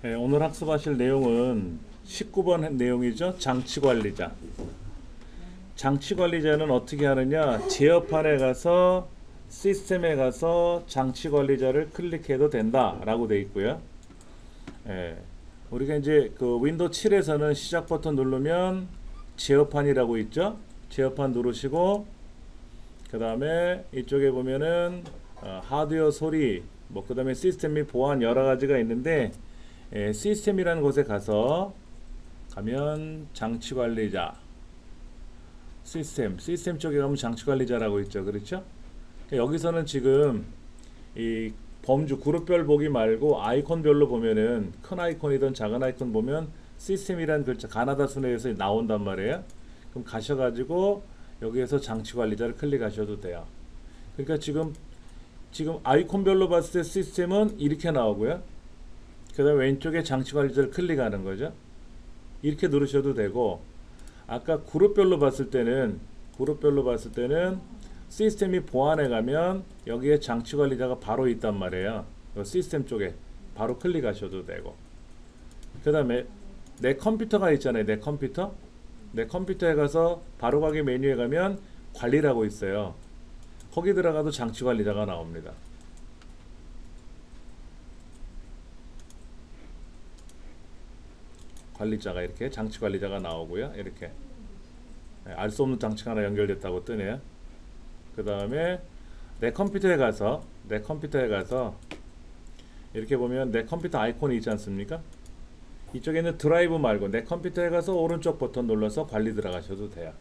네, 오늘 학습하실 내용은 19번 내용이죠. 장치관리자. 장치관리자는 어떻게 하느냐? 제어판에 가서 시스템에 가서 장치관리자를 클릭해도 된다라고 되어 있고요. 예, 우리가 이제 그 윈도우 7에서는 시작 버튼 누르면 제어판이라고 있죠. 제어판 누르시고 그 다음에 이쪽에 보면은 하드웨어 소리 그 다음에 시스템 및 보안 여러 가지가 있는데 시스템이라는 곳에 가면 장치관리자 시스템 쪽에 가면 장치관리자라고 있죠. 그렇죠? 여기서는 지금 이 범주 그룹별 보기 말고 아이콘별로 보면은 큰 아이콘이든 작은 아이콘 보면 시스템이라는 글자 가나다 순회에서 나온단 말이에요. 그럼 가셔가지고 여기에서 장치관리자를 클릭하셔도 돼요. 그러니까 지금 아이콘별로 봤을 때 시스템은 이렇게 나오고요. 그 다음에 왼쪽에 장치관리자를 클릭하는 거죠. 이렇게 누르셔도 되고, 아까 그룹별로 봤을 때는 시스템이 보안에 가면 여기에 장치관리자가 바로 있단 말이에요. 시스템 쪽에 바로 클릭하셔도 되고, 그 다음에 내 컴퓨터가 있잖아요. 내 컴퓨터에 가서 바로 가기 메뉴에 가면 관리라고 있어요. 거기 들어가도 장치관리자가 나옵니다. 관리자가 이렇게 장치관리자가 나오고요. 이렇게 알 수 없는 장치가 하나 연결됐다고 뜨네요. 그 다음에 내 컴퓨터에 가서 이렇게 보면 내 컴퓨터 아이콘이 있지 않습니까? 이쪽에 있는 드라이브 말고 내 컴퓨터에 가서 오른쪽 버튼 눌러서 관리 들어가셔도 돼요.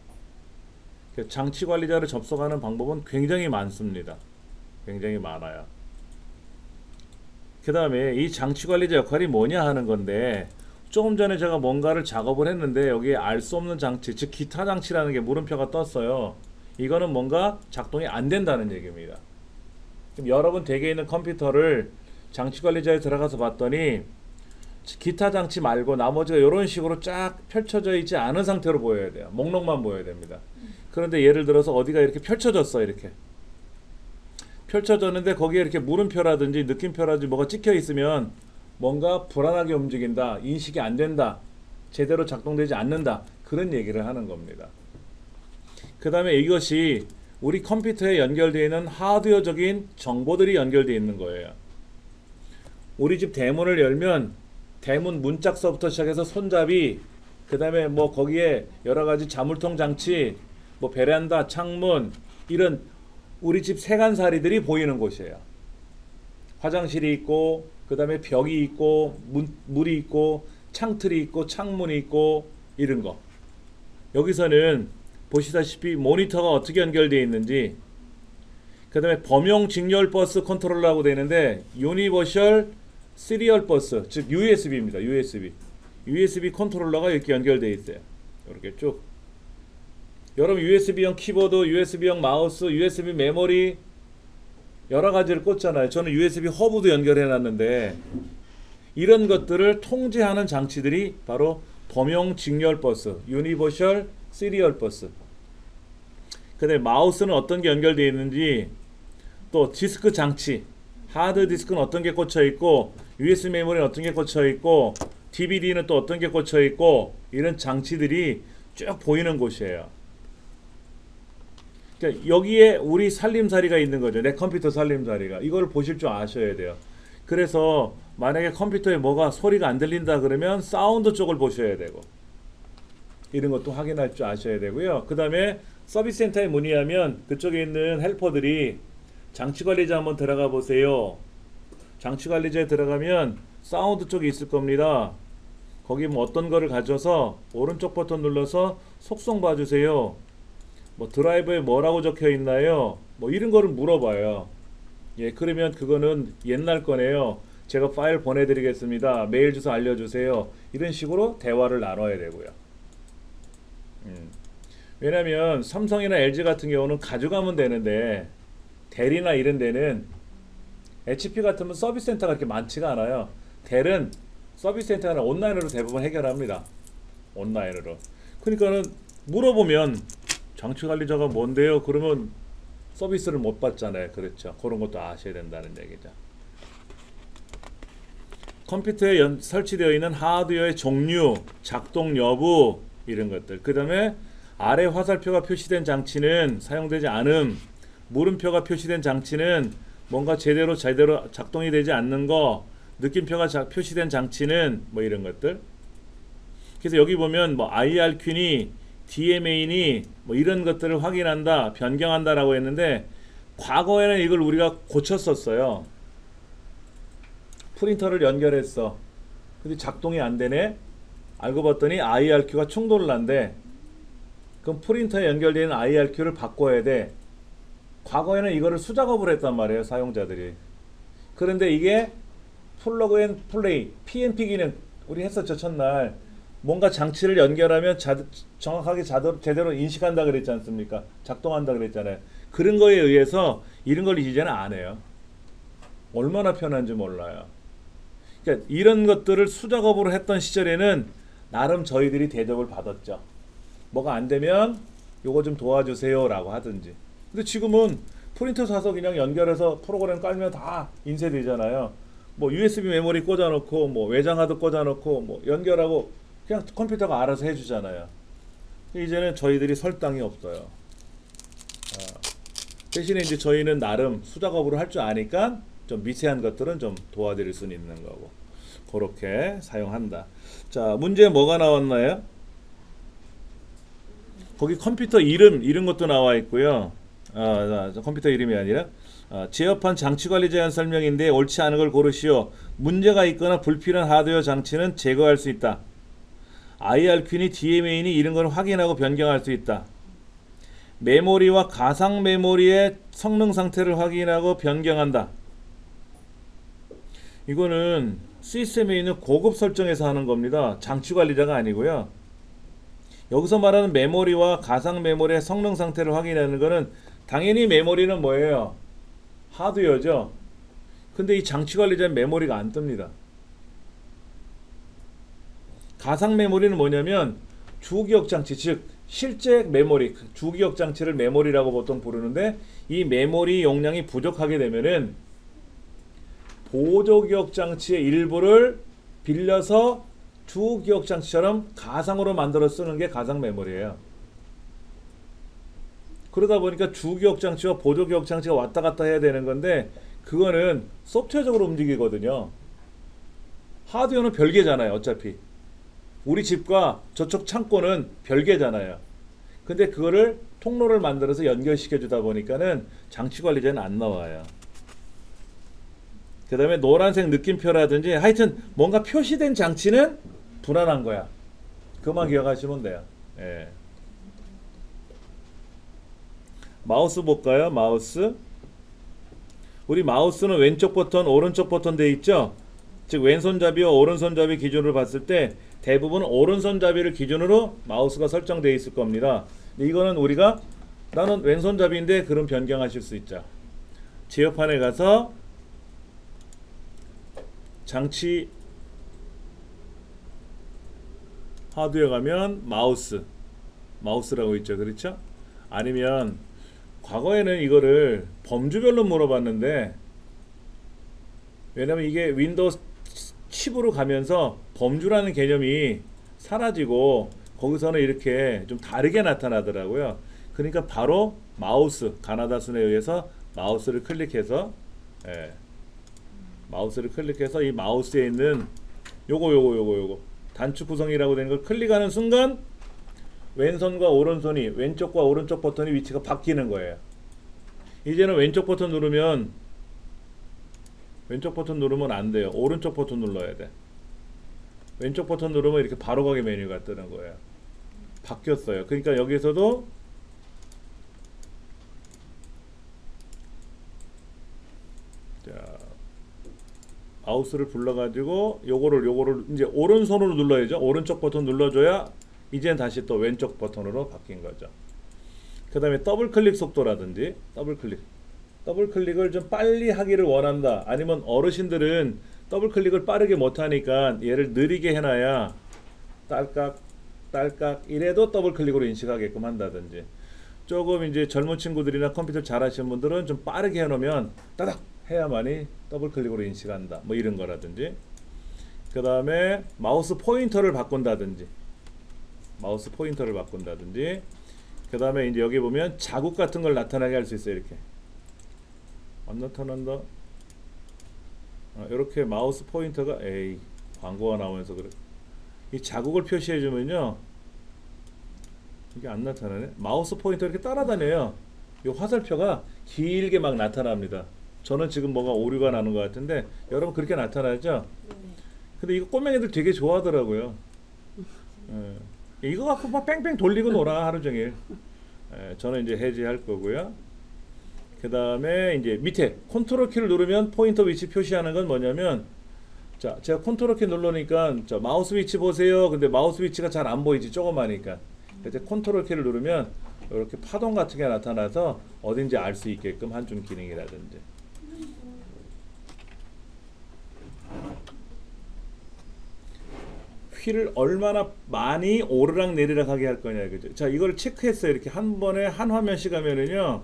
장치관리자를 접속하는 방법은 굉장히 많습니다. 굉장히 많아요. 그 다음에 이 장치관리자 역할이 뭐냐 하는 건데, 조금 전에 제가 뭔가를 작업을 했는데 여기에 알 수 없는 장치, 즉 기타 장치라는 게 물음표가 떴어요. 이거는 뭔가 작동이 안 된다는 얘기입니다. 그럼 여러분 댁에 있는 컴퓨터를 장치관리자에 들어가서 봤더니 기타 장치 말고 나머지가 이런 식으로 쫙 펼쳐져 있지 않은 상태로 보여야 돼요. 목록만 보여야 됩니다. 그런데 예를 들어서 어디가 이렇게 펼쳐졌어. 이렇게 펼쳐졌는데 거기에 이렇게 물음표라든지 느낌표라든지 뭐가 찍혀 있으면 뭔가 불안하게 움직인다, 인식이 안 된다, 제대로 작동되지 않는다, 그런 얘기를 하는 겁니다. 그 다음에 이것이 우리 컴퓨터에 연결되어 있는 하드웨어적인 정보들이 연결되어 있는 거예요. 우리 집 대문을 열면 대문 문짝서부터 시작해서 손잡이, 그 다음에 거기에 여러가지 자물통 장치, 베란다, 창문, 이런 우리 집 세간살이들이 보이는 곳이에요. 화장실이 있고, 그 다음에 벽이 있고, 물이 있고, 창틀이 있고, 창문이 있고, 이런 거. 여기서는 보시다시피 모니터가 어떻게 연결되어 있는지, 그 다음에 범용 직렬 버스 컨트롤러라고 되어 있는데 유니버셜 시리얼 버스, 즉 USB입니다. USB 컨트롤러가 이렇게 연결되어 있어요. 이렇게 쭉. 여러분 USB형 키보드, USB형 마우스, USB 메모리 여러 가지를 꽂잖아요. 저는 USB 허브도 연결해 놨는데 이런 것들을 통제하는 장치들이 바로 범용 직렬 버스, 유니버셜 시리얼 버스. 근데 마우스는 어떤 게 연결되어 있는지, 또 디스크 장치, 하드 디스크는 어떤 게 꽂혀 있고, USB 메모리는 어떤 게 꽂혀 있고, DVD는 또 어떤 게 꽂혀 있고, 이런 장치들이 쭉 보이는 곳이에요. 그러니까 여기에 우리 살림살이가 있는 거죠. 내 컴퓨터 살림살이가. 이걸 보실 줄 아셔야 돼요. 그래서 만약에 컴퓨터에 뭐가 소리가 안 들린다 그러면 사운드 쪽을 보셔야 되고, 이런 것도 확인할 줄 아셔야 되고요. 그 다음에 서비스 센터에 문의하면 그쪽에 있는 헬퍼들이 장치관리자 한번 들어가 보세요. 장치관리자에 들어가면 사운드 쪽이 있을 겁니다. 거기 어떤 거를 가져서 오른쪽 버튼 눌러서 속성 봐주세요. 드라이브에 뭐라고 적혀 있나요? 이런 거를 물어봐요. 예, 그러면 그거는 옛날 거네요. 제가 파일 보내드리겠습니다. 메일 주소 알려주세요. 이런 식으로 대화를 나눠야 되고요. 왜냐면 삼성이나 LG 같은 경우는 가져가면 되는데, 델이나 이런 데는 HP 같으면 서비스 센터가 그렇게 많지가 않아요. 델은 서비스 센터는 온라인으로 대부분 해결합니다. 온라인으로. 그러니까는 물어보면 장치관리자가 뭔데요? 그러면 서비스를 못 받잖아요. 그렇죠. 그런 것도 아셔야 된다는 얘기죠. 컴퓨터에 설치되어 있는 하드웨어의 종류, 작동 여부 이런 것들. 그 다음에 아래 화살표가 표시된 장치는 사용되지 않음, 물음표가 표시된 장치는 뭔가 제대로 작동이 되지 않는 거, 느낌표가 표시된 장치는 뭐 이런 것들. 그래서 여기 보면 뭐 IRQ니 DMA니 뭐 이런 것들을 확인한다, 변경한다라고 했는데 과거에는 이걸 우리가 고쳤었어요. 프린터를 연결했어. 근데 작동이 안 되네. 알고 봤더니 IRQ가 충돌을 한대. 그럼 프린터에 연결되어 있는 IRQ를 바꿔야 돼. 과거에는 이거를 수작업을 했단 말이에요, 사용자들이. 그런데 이게 플러그 앤 플레이, PNP 기능 우리 했었죠, 첫날. 뭔가 장치를 연결하면 정확하게 제대로 인식한다 그랬지 않습니까? 작동한다 그랬잖아요. 그런 거에 의해서 이런 걸 이제는 안 해요. 얼마나 편한지 몰라요. 그러니까 이런 것들을 수작업으로 했던 시절에는 나름 저희들이 대접을 받았죠. 뭐가 안 되면 요거 좀 도와주세요 라고 하든지. 근데 지금은 프린터 사서 그냥 연결해서 프로그램 깔면 다 인쇄되잖아요. 뭐 USB 메모리 꽂아놓고 뭐 외장하드 꽂아놓고 뭐 연결하고 그냥 컴퓨터가 알아서 해주잖아요. 이제는 저희들이 설 땅이 없어요. 대신에 이제 저희는 나름 수작업으로 할 줄 아니까 좀 미세한 것들은 좀 도와드릴 수는 있는 거고, 그렇게 사용한다. 자, 문제 뭐가 나왔나요? 거기 컴퓨터 이름 것도 나와 있고요. 컴퓨터 이름이 아니라 제어판 장치 관리 제한 설명인데 옳지 않은 걸 고르시오. 문제가 있거나 불필요한 하드웨어 장치는 제거할 수 있다. IRQ니 DMA니 이런 걸 확인하고 변경할 수 있다. 메모리와 가상 메모리의 성능 상태를 확인하고 변경한다. 이거는 시스템에 있는 고급 설정에서 하는 겁니다. 장치 관리자가 아니고요. 여기서 말하는 메모리와 가상 메모리의 성능 상태를 확인하는 거는 당연히 메모리는 뭐예요? 하드웨어죠. 근데 이 장치 관리자는 메모리가 안 뜹니다. 가상 메모리는 뭐냐면 주기억 장치, 즉 실제 메모리, 주기억 장치를 메모리라고 보통 부르는데 이 메모리 용량이 부족하게 되면은 보조기억 장치의 일부를 빌려서 주기억 장치처럼 가상으로 만들어 쓰는 게 가상 메모리예요. 그러다 보니까 주기억 장치와 보조기억 장치가 왔다 갔다 해야 되는 건데 그거는 소프트웨어적으로 움직이거든요. 하드웨어는 별개잖아요, 어차피. 우리 집과 저쪽 창고는 별개잖아요. 근데 그거를 통로를 만들어서 연결시켜 주다 보니까는 장치 관리자는 안 나와요. 그 다음에 노란색 느낌표라든지 하여튼 뭔가 표시된 장치는 불안한 거야. 그만 기억하시면 돼요. 예. 마우스 볼까요? 마우스. 우리 마우스는 왼쪽 버튼, 오른쪽 버튼 돼 있죠? 즉 왼손잡이와 오른손잡이 기준으로 봤을 때 대부분 오른손잡이를 기준으로 마우스가 설정되어 있을 겁니다. 이거는 우리가 나는 왼손잡이인데 그럼 변경하실 수 있죠. 제어판에 가서 장치 하드웨어 가면 마우스라고 있죠. 그렇죠? 아니면 과거에는 이거를 범주별로 물어봤는데 왜냐면 이게 윈도우 칩으로 가면서 범주라는 개념이 사라지고 거기서는 이렇게 좀 다르게 나타나더라고요. 그러니까 바로 마우스, 가나다 순에 의해서 마우스를 클릭해서 마우스를 클릭해서 이 마우스에 있는 요거 단축 구성이라고 되는 걸 클릭하는 순간 왼손과 오른손이 왼쪽과 오른쪽 버튼의 위치가 바뀌는 거예요. 이제는 왼쪽 버튼 누르면 안 돼요. 오른쪽 버튼 눌러야 돼. 왼쪽 버튼 누르면 이렇게 바로 가기 메뉴가 뜨는 거예요. 바뀌었어요. 그러니까 여기서도 자, 마우스를 불러가지고 요거를 이제 오른손으로 눌러야죠. 오른쪽 버튼 눌러줘야 이제는 다시 또 왼쪽 버튼으로 바뀐 거죠. 그 다음에 더블 클릭 속도라든지 더블 클릭을 좀 빨리 하기를 원한다. 아니면 어르신들은 더블 클릭을 빠르게 못하니까 얘를 느리게 해놔야 딸깍 이래도 더블 클릭으로 인식하게끔 한다든지, 조금 이제 젊은 친구들이나 컴퓨터 잘하시는 분들은 좀 빠르게 해놓으면 따닥 해야만이 더블 클릭으로 인식한다. 뭐 이런 거라든지. 그 다음에 마우스 포인터를 바꾼다든지, 그 다음에 이제 여기 보면 자국 같은 걸 나타나게 할 수 있어요. 이렇게 안 나타난다. 이렇게 마우스 포인터가 광고가 나오면서 그래. 이 자국을 표시해 주면요, 이게 안 나타나네. 마우스 포인터 이렇게 따라다녀요. 이 화살표가 길게 막 나타납니다. 저는 지금 뭐가 오류가 나는 것 같은데 여러분 그렇게 나타나죠? 근데 이거 꼬맹이들 되게 좋아하더라고요. 이거 갖고 막 뺑뺑 돌리고 놀아 하루 종일. 저는 이제 해제할 거고요. 그 다음에 이제 밑에 컨트롤 키를 누르면 포인터 위치 표시하는 건 뭐냐면, 자, 제가 컨트롤 키 누르니까 자, 마우스 위치 보세요. 근데 마우스 위치가 잘 안 보이지, 조그마니까. 그래서 컨트롤 키를 누르면 이렇게 파동 같은 게 나타나서 어딘지 알 수 있게끔 한줌 기능이라든지. 휠을 얼마나 많이 오르락 내리락 하게 할 거냐, 그죠? 자, 이걸 체크했어요. 이렇게 한 번에 한 화면씩 하면은요,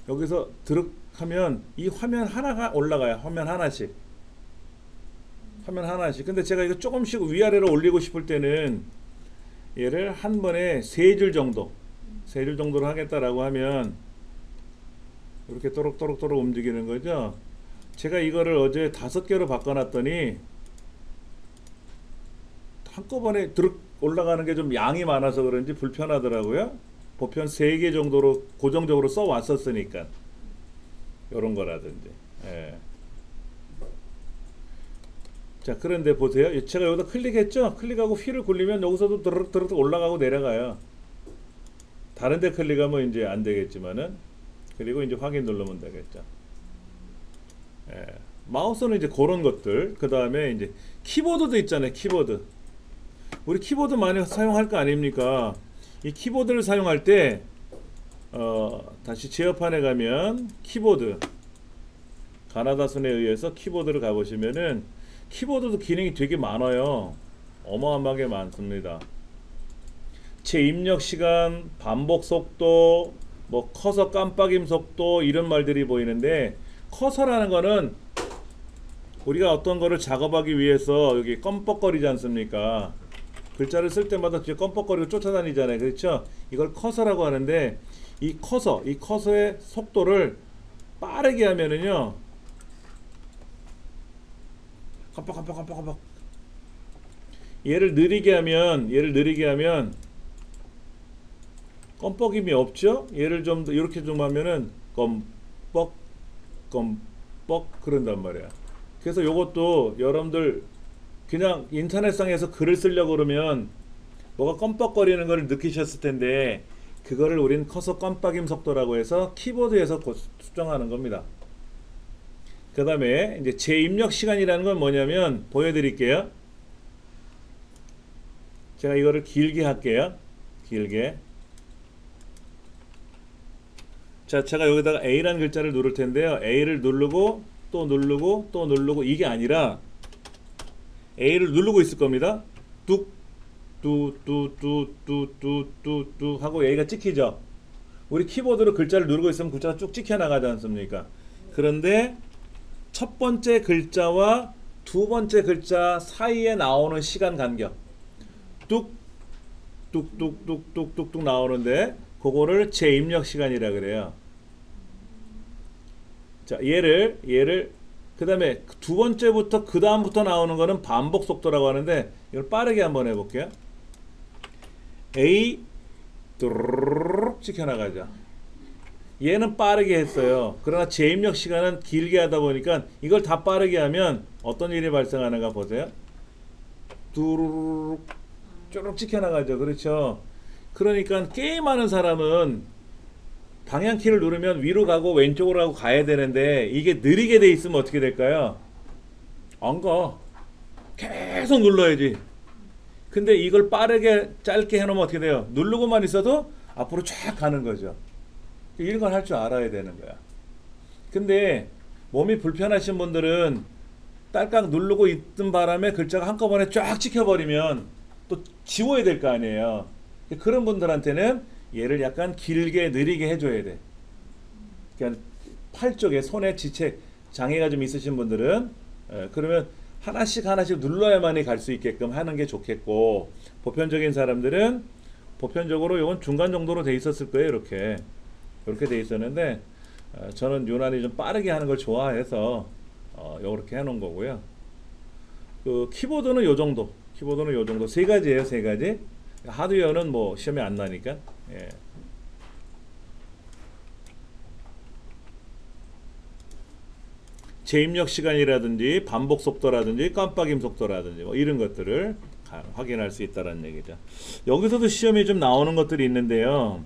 여기서 드륵하면 이 화면 하나가 올라가요. 화면 하나씩. 근데 제가 이거 조금씩 위아래로 올리고 싶을 때는 얘를 한 번에 세 줄 정도로 하겠다라고 하면 이렇게 또록또록 움직이는 거죠. 제가 이거를 어제 5개로 바꿔놨더니 한꺼번에 드륵 올라가는 게 좀 양이 많아서 그런지 불편하더라고요. 보편 3개 정도로 고정적으로 써 왔었으니까 요런 거라든지. 자, 그런데 보세요. 제가 여기다 클릭했죠? 클릭하고 휠을 굴리면 여기서도 드르륵 올라가고 내려가요. 다른 데 클릭하면 이제 안 되겠지만은, 그리고 이제 확인 누르면 되겠죠. 마우스는 이제 그런 것들. 그 다음에 이제 키보드도 있잖아요. 키보드. 우리 키보드 많이 사용할 거 아닙니까? 이 키보드를 사용할 때 다시 제어판에 가면 키보드, 가나다 순에 의해서 키보드를 가보시면은 키보드도 기능이 되게 많아요. 어마어마하게 많습니다. 재입력 시간, 반복 속도, 뭐 커서 깜빡임 속도, 이런 말들이 보이는데, 커서라는 거는 우리가 어떤 거를 작업하기 위해서 여기 껌뻑거리지 않습니까? 글자를 쓸 때마다 뒤에 껌뻑거리고 쫓아다니잖아요. 그렇죠? 이걸 커서라고 하는데, 이 커서의 속도를 빠르게 하면은요, 깜빡 얘를 느리게 하면 껌뻑임이 없죠? 얘를 좀 더 이렇게 좀 하면은 껌뻑 그런단 말이야. 그래서 요것도 여러분들 그냥 인터넷상에서 글을 쓰려고 그러면 뭐가 껌뻑거리는 걸 느끼셨을 텐데, 그거를 우린 커서 껌뻑임 속도라고 해서 키보드에서 수정하는 겁니다. 그 다음에 이제 재입력 시간이라는 건 뭐냐면, 보여드릴게요. 제가 이거를 길게 할게요. 길게. 자, 제가 여기다가 A라는 글자를 누를 텐데요. A를 누르고 또 누르고 또 누르고, 이게 아니라 A를 누르고 있을 겁니다. 뚝 하고 A가 찍히죠. 우리 키보드로 글자를 누르고 있으면 글자가 쭉 찍혀 나가지 않습니까? 그런데 첫 번째 글자와 두 번째 글자 사이에 나오는 시간 간격, 뚝뚝뚝뚝뚝뚝 나오는데, 그거를 재입력 시간이라 그래요. 자, 얘를 그 다음에 두 번째부터 그 다음부터 나오는 거는 반복 속도라고 하는데, 이걸 빠르게 한번 해볼게요. A 뚜루룩 찍혀나가죠. 얘는 빠르게 했어요. 그러나 재입력 시간은 길게 하다 보니까 이걸 다 빠르게 하면 어떤 일이 발생하는가 보세요. 뚜루룩 쭈룩 찍혀나가죠. 그렇죠? 그러니까 게임하는 사람은 방향키를 누르면 위로 가고 왼쪽으로 가고 가야 되는데, 이게 느리게 돼 있으면 어떻게 될까요? 안 가. 계속 눌러야지. 근데 이걸 빠르게 짧게 해놓으면 어떻게 돼요? 누르고만 있어도 앞으로 쫙 가는 거죠. 이런 걸 할 줄 알아야 되는 거야. 근데 몸이 불편하신 분들은 딸깍 누르고 있던 바람에 글자가 한꺼번에 쫙 찍혀버리면 또 지워야 될 거 아니에요. 그런 분들한테는 얘를 약간 길게 느리게 해줘야 돼. 그러니까 팔 쪽에 손에 지체 장애가 좀 있으신 분들은, 그러면 하나씩 하나씩 눌러야만이 갈 수 있게끔 하는 게 좋겠고, 보편적인 사람들은 보편적으로 이건 중간 정도로 돼 있었을 거예요. 이렇게 돼 있었는데 저는 유난히 좀 빠르게 하는 걸 좋아해서 이렇게 해놓은 거고요. 그 키보드는 요 정도, 세 가지예요, 세 가지. 하드웨어는 뭐 시험에 안 나니까. 예. 재입력 시간이라든지 반복 속도라든지 깜빡임 속도라든지 뭐 이런 것들을 확인할 수 있다는 얘기죠. 여기서도 시험에 좀 나오는 것들이 있는데요.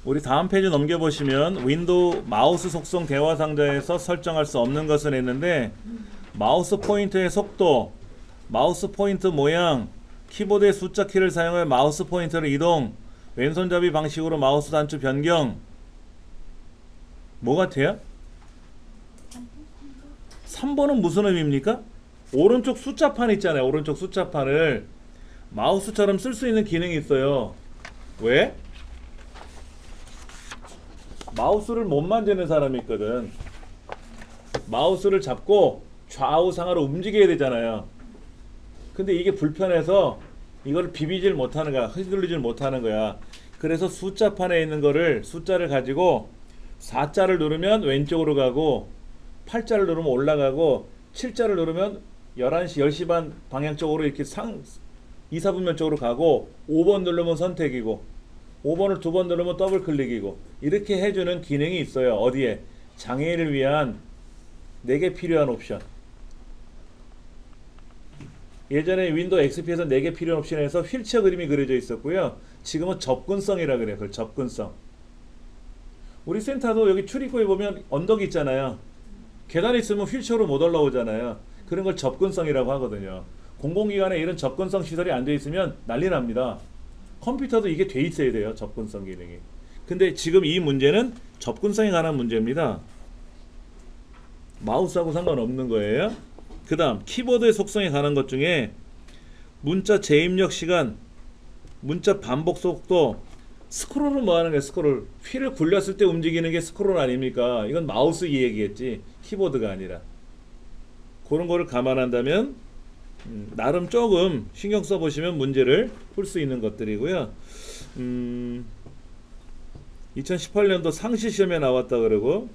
우리 다음 페이지 넘겨보시면 윈도우 마우스 속성 대화 상자에서 설정할 수 없는 것은 있는데, 마우스 포인터의 속도, 마우스 포인트 모양, 키보드의 숫자 키를 사용해 마우스 포인터를 이동, 왼손잡이 방식으로 마우스 단추 변경. 뭐 같아요? 3번은 무슨 의미입니까? 오른쪽 숫자판 있잖아요. 오른쪽 숫자판을 마우스처럼 쓸 수 있는 기능이 있어요. 왜? 마우스를 못 만지는 사람이 있거든. 마우스를 잡고 좌우상하로 움직여야 되잖아요. 근데 이게 불편해서 이걸 비비질 못하는 거야. 휘둘리질 못하는 거야. 그래서 숫자판에 있는 거를, 숫자를 가지고 4자를 누르면 왼쪽으로 가고, 8자를 누르면 올라가고, 7자를 누르면 11시, 10시 반 방향 쪽으로 이렇게 2, 4분면 쪽으로 가고, 5번 누르면 선택이고, 5번을 2번 누르면 더블 클릭이고, 이렇게 해주는 기능이 있어요. 어디에? 장애인을 위한 내게 필요한 옵션. 예전에 윈도우 XP에서 내게 필요한 옵션에서 휠체어 그림이 그려져 있었고요. 지금은 접근성이라 그래요. 그 접근성. 우리 센터도 여기 출입구에 보면 언덕이 있잖아요. 계단이 있으면 휠체어로 못 올라오잖아요. 그런 걸 접근성이라고 하거든요. 공공기관에 이런 접근성 시설이 안 돼 있으면 난리 납니다. 컴퓨터도 이게 돼 있어야 돼요. 접근성 기능이. 근데 지금 이 문제는 접근성에 관한 문제입니다. 마우스하고 상관없는 거예요. 그 다음 키보드의 속성에 관한 것 중에 문자 재입력 시간, 문자 반복 속도, 스크롤은 뭐 하는 거야? 스크롤. 휠을 굴렸을 때 움직이는 게 스크롤 아닙니까? 이건 마우스 이 얘기겠지, 키보드가 아니라. 그런 거를 감안한다면 나름 조금 신경 써보시면 문제를 풀 수 있는 것들이고요. 2018년도 상시 시험에 나왔다 그러고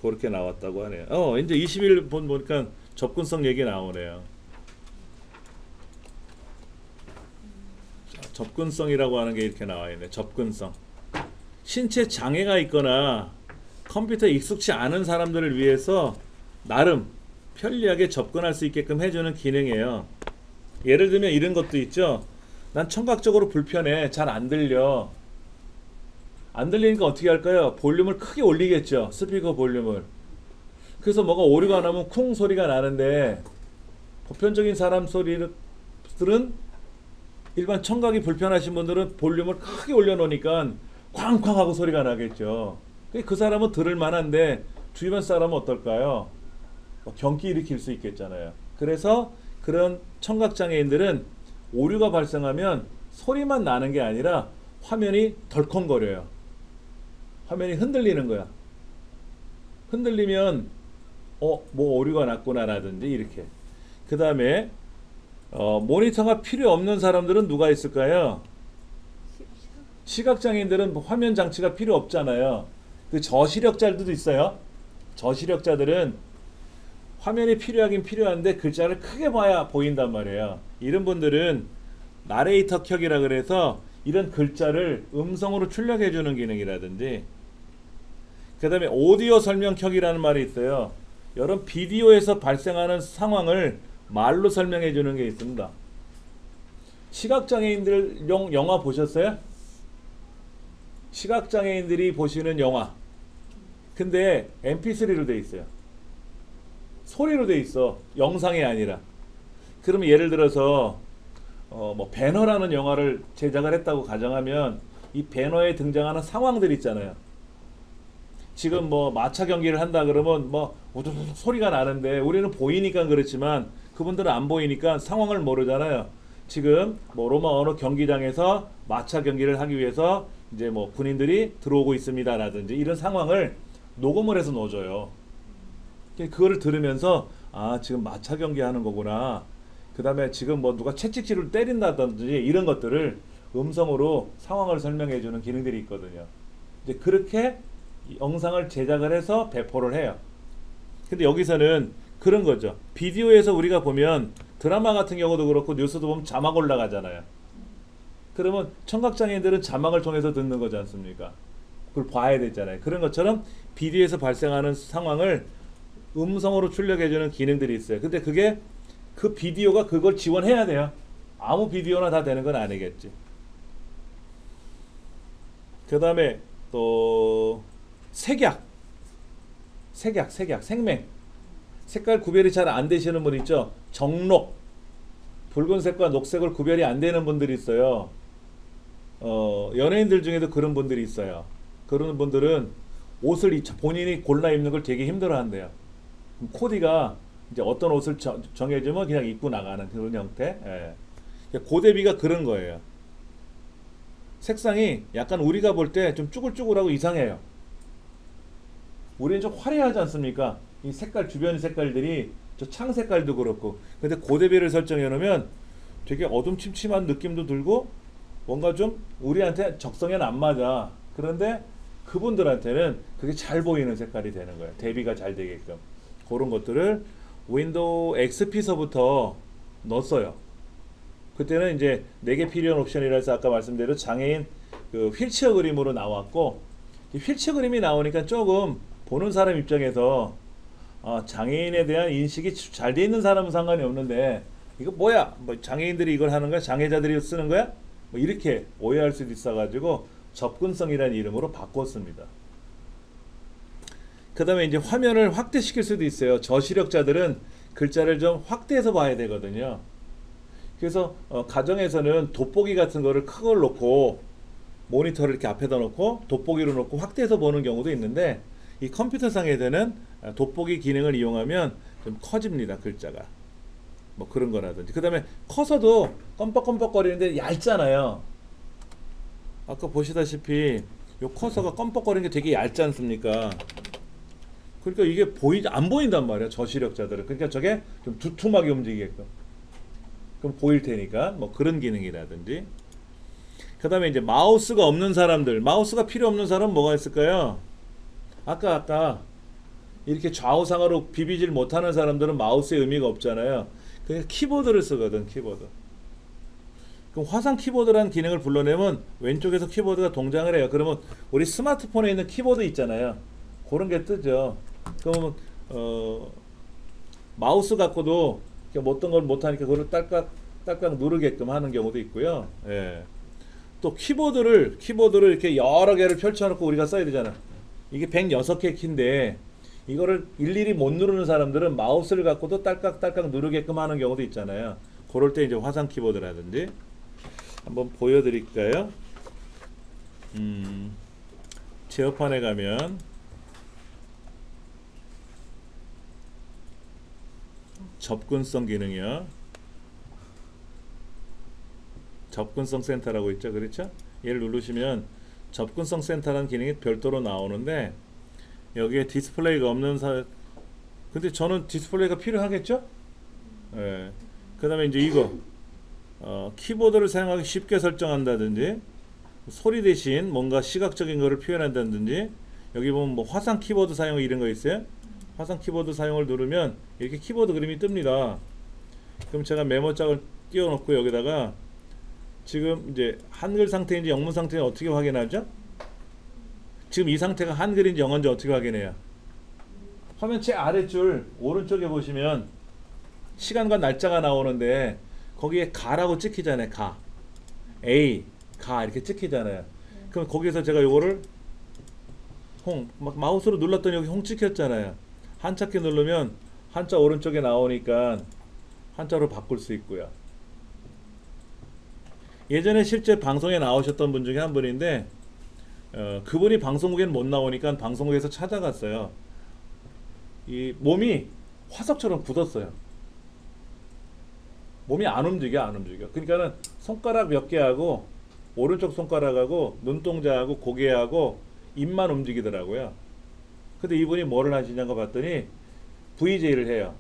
그렇게 나왔다고 하네요. 이제 20일 보니까 접근성 얘기 나오네요. 접근성이라고 하는 게 이렇게 나와 있네. 접근성. 신체 장애가 있거나 컴퓨터에 익숙치 않은 사람들을 위해서 나름 편리하게 접근할 수 있게끔 해주는 기능이에요. 예를 들면 이런 것도 있죠. 난 청각적으로 불편해. 잘 안 들려. 안 들리니까 어떻게 할까요? 볼륨을 크게 올리겠죠. 스피커 볼륨을. 그래서 뭐가 오류가 나면 쿵 소리가 나는데, 보편적인 사람 소리들은, 일반 청각이 불편하신 분들은 볼륨을 크게 올려놓으니까 쾅쾅 하고 소리가 나겠죠. 그 사람은 들을 만한데 주변 사람은 어떨까요? 경기 일으킬 수 있겠잖아요. 그래서 그런 청각장애인들은 오류가 발생하면 소리만 나는 게 아니라 화면이 덜컹거려요. 화면이 흔들리는 거야. 흔들리면 뭐 오류가 났구나 라든지 이렇게. 그 다음에 모니터가 필요 없는 사람들은 누가 있을까요? 시각장애인들은 화면 장치가 필요 없잖아요. 그 저시력자들도 있어요. 저시력자들은 화면이 필요하긴 필요한데 글자를 크게 봐야 보인단 말이에요. 이런 분들은 나레이터 켜기라 그래서 이런 글자를 음성으로 출력해 주는 기능이라든지, 그 다음에 오디오 설명 켜기라는 말이 있어요. 여러분 비디오에서 발생하는 상황을 말로 설명해 주는 게 있습니다. 시각장애인들 영화 보셨어요? 시각장애인들이 보시는 영화, 근데 mp3로 돼 있어요. 소리로 돼 있어. 영상이 아니라. 그러면 예를 들어서 뭐 배너라는 영화를 제작을 했다고 가정하면 이 배너에 등장하는 상황들 있잖아요. 지금 뭐 마차 경기를 한다 그러면 뭐 우두둑 소리가 나는데 우리는 보이니까 그렇지만 그분들은 안 보이니까 상황을 모르잖아요. 지금 뭐 로마 어느 경기장에서 마차 경기를 하기 위해서 이제 뭐 군인들이 들어오고 있습니다라든지 이런 상황을 녹음을 해서 넣어줘요. 그거를 들으면서 아 지금 마차 경기 하는 거구나. 그 다음에 지금 뭐 누가 채찍질을 때린다든지 이런 것들을 음성으로 상황을 설명해 주는 기능들이 있거든요. 이제 그렇게 영상을 제작을 해서 배포를 해요. 근데 여기서는 그런 거죠. 비디오에서 우리가 보면 드라마 같은 경우도 그렇고 뉴스도 보면 자막 올라가잖아요. 그러면 청각장애인들은 자막을 통해서 듣는 거지 않습니까? 그걸 봐야 되잖아요. 그런 것처럼 비디오에서 발생하는 상황을 음성으로 출력해주는 기능들이 있어요. 근데 그게 그 비디오가 그걸 지원해야 돼요. 아무 비디오나 다 되는 건 아니겠지. 그 다음에 또 색약, 생맹. 색깔 구별이 잘 안 되시는 분 있죠? 정록, 붉은색과 녹색을 구별이 안 되는 분들이 있어요. 연예인들 중에도 그런 분들이 있어요. 그런 분들은 옷을 본인이 골라 입는 걸 되게 힘들어 한대요. 코디가 이제 어떤 옷을 정해주면 그냥 입고 나가는 그런 형태. 예. 고대비가 그런 거예요. 색상이 약간 우리가 볼 때 좀 쭈글쭈글하고 이상해요. 우리는 좀 화려하지 않습니까? 이 색깔 주변 색깔들이 저 창 색깔도 그렇고. 근데 고대비를 설정해 놓으면 되게 어둠침침한 느낌도 들고 뭔가 좀 우리한테 적성에는 안 맞아. 그런데 그분들한테는 그게 잘 보이는 색깔이 되는 거예요. 대비가 잘 되게끔. 그런 것들을 윈도우 XP서부터 넣었어요. 그때는 이제 4개 필요한 옵션이라 해서 아까 말씀대로 장애인 그 휠체어 그림으로 나왔고, 이 휠체어 그림이 나오니까 조금 보는 사람 입장에서 장애인에 대한 인식이 잘 돼 있는 사람은 상관이 없는데 이거 뭐야? 뭐 장애인들이 이걸 하는 거야? 장애자들이 쓰는 거야? 뭐 이렇게 오해할 수도 있어가지고 접근성이라는 이름으로 바꿨습니다. 그 다음에 이제 화면을 확대시킬 수도 있어요. 저시력자들은 글자를 좀 확대해서 봐야 되거든요. 그래서 가정에서는 돋보기 같은 거를 큰 걸 놓고 모니터를 이렇게 앞에다 놓고 돋보기로 놓고 확대해서 보는 경우도 있는데, 이 컴퓨터 상에서는 돋보기 기능을 이용하면 좀 커집니다. 글자가 뭐 그런 거라든지. 그 다음에 커서도 껌뻑껌뻑거리는데 얇잖아요. 아까 보시다시피 요 커서가 껌뻑거리는 게 되게 얇지 않습니까? 그러니까 이게 안 보인단 말이야, 저시력자들은. 그러니까 저게 좀 두툼하게 움직이게끔. 그럼 보일 테니까 뭐 그런 기능이라든지. 그 다음에 이제 마우스가 없는 사람들, 마우스가 필요 없는 사람은 뭐가 있을까요? 아까 이렇게 좌우상으로 비비질 못하는 사람들은 마우스의 의미가 없잖아요. 그냥 키보드를 쓰거든, 키보드. 그럼 화상 키보드라는 기능을 불러내면 왼쪽에서 키보드가 동작을 해요. 그러면 우리 스마트폰에 있는 키보드 있잖아요. 그런 게 뜨죠. 그러면 마우스 갖고도 어떤 걸 못하니까 그걸 딸깍 누르게끔 하는 경우도 있고요. 예. 또 키보드를 이렇게 여러 개를 펼쳐놓고 우리가 써야 되잖아. 이게 106개 키인데 이거를 일일이 못 누르는 사람들은 마우스를 갖고도 딸깍 누르게끔 하는 경우도 있잖아요. 그럴 때 이제 화상 키보드라든지 한번 보여드릴까요? 제어판에 가면 접근성 기능이요. 접근성 센터라고 있죠. 그렇죠? 얘를 누르시면 접근성 센터라는 기능이 별도로 나오는데, 여기에 디스플레이가 없는 근데 저는 디스플레이가 필요하겠죠? 예. 그 다음에 이제 이거 키보드를 사용하기 쉽게 설정한다든지, 소리 대신 뭔가 시각적인 거를 표현한다든지, 여기 보면 뭐 화상 키보드 사용 이런 거 있어요. 화상 키보드 사용을 누르면 이렇게 키보드 그림이 뜹니다. 그럼 제가 메모장을 띄워놓고 여기다가 지금 이제 한글 상태인지 영문 상태인지 어떻게 확인하죠? 지금 이 상태가 한글인지 영어인지 어떻게 확인해요? 화면 제 아래줄 오른쪽에 보시면 시간과 날짜가 나오는데 거기에 가라고 찍히잖아요. 가. A, 가 이렇게 찍히잖아요. 그럼 거기서 제가 요거를 막 마우스로 눌렀더니 여기 홍 찍혔잖아요. 한자키 누르면 한자 오른쪽에 나오니까 한자로 바꿀 수 있고요. 예전에 실제 방송에 나오셨던 분 중에 한 분인데 그분이 방송국에는 못 나오니까 방송국에서 찾아갔어요. 이 몸이 화석처럼 굳었어요. 몸이 안 움직여. 그러니까는 손가락 몇 개 하고 오른쪽 손가락하고 눈동자하고 고개하고 입만 움직이더라고요. 근데 이분이 뭐를 하시냐고 봤더니 VJ를 해요.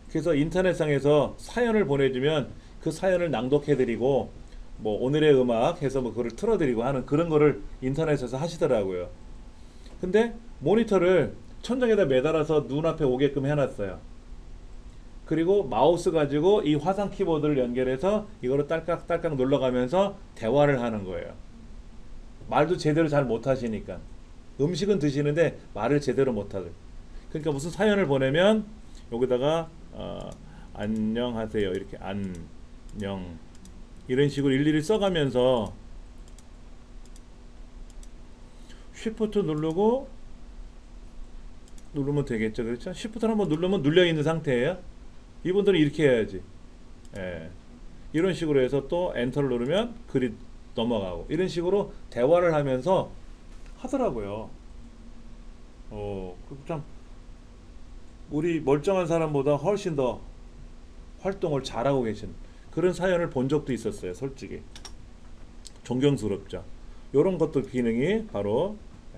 그래서 인터넷상에서 사연을 보내주면 그 사연을 낭독해드리고 뭐 오늘의 음악 해서 뭐 그걸 틀어드리고 하는 그런 거를 인터넷에서 하시더라고요. 근데 모니터를 천장에다 매달아서 눈앞에 오게끔 해놨어요. 그리고 마우스 가지고 이 화상 키보드를 연결해서 이거를 딸깍딸깍 눌러가면서 대화를 하는 거예요. 말도 제대로 잘 못하시니까. 음식은 드시는데 말을 제대로 못하죠. 그러니까 무슨 사연을 보내면 여기다가 안녕하세요 이렇게 안녕 이런 식으로 일일이 써가면서 쉬프트 누르고 누르면 되겠죠. 그렇죠? 쉬프트를 한번 누르면 눌려 있는 상태예요. 이분들은 이렇게 해야지. 예. 이런 식으로 해서 또 엔터를 누르면 글이 넘어가고 이런 식으로 대화를 하면서 하더라고요. 참 우리 멀쩡한 사람보다 훨씬 더 활동을 잘하고 계신 그런 사연을 본 적도 있었어요. 솔직히 존경스럽죠. 이런 것도 기능이 바로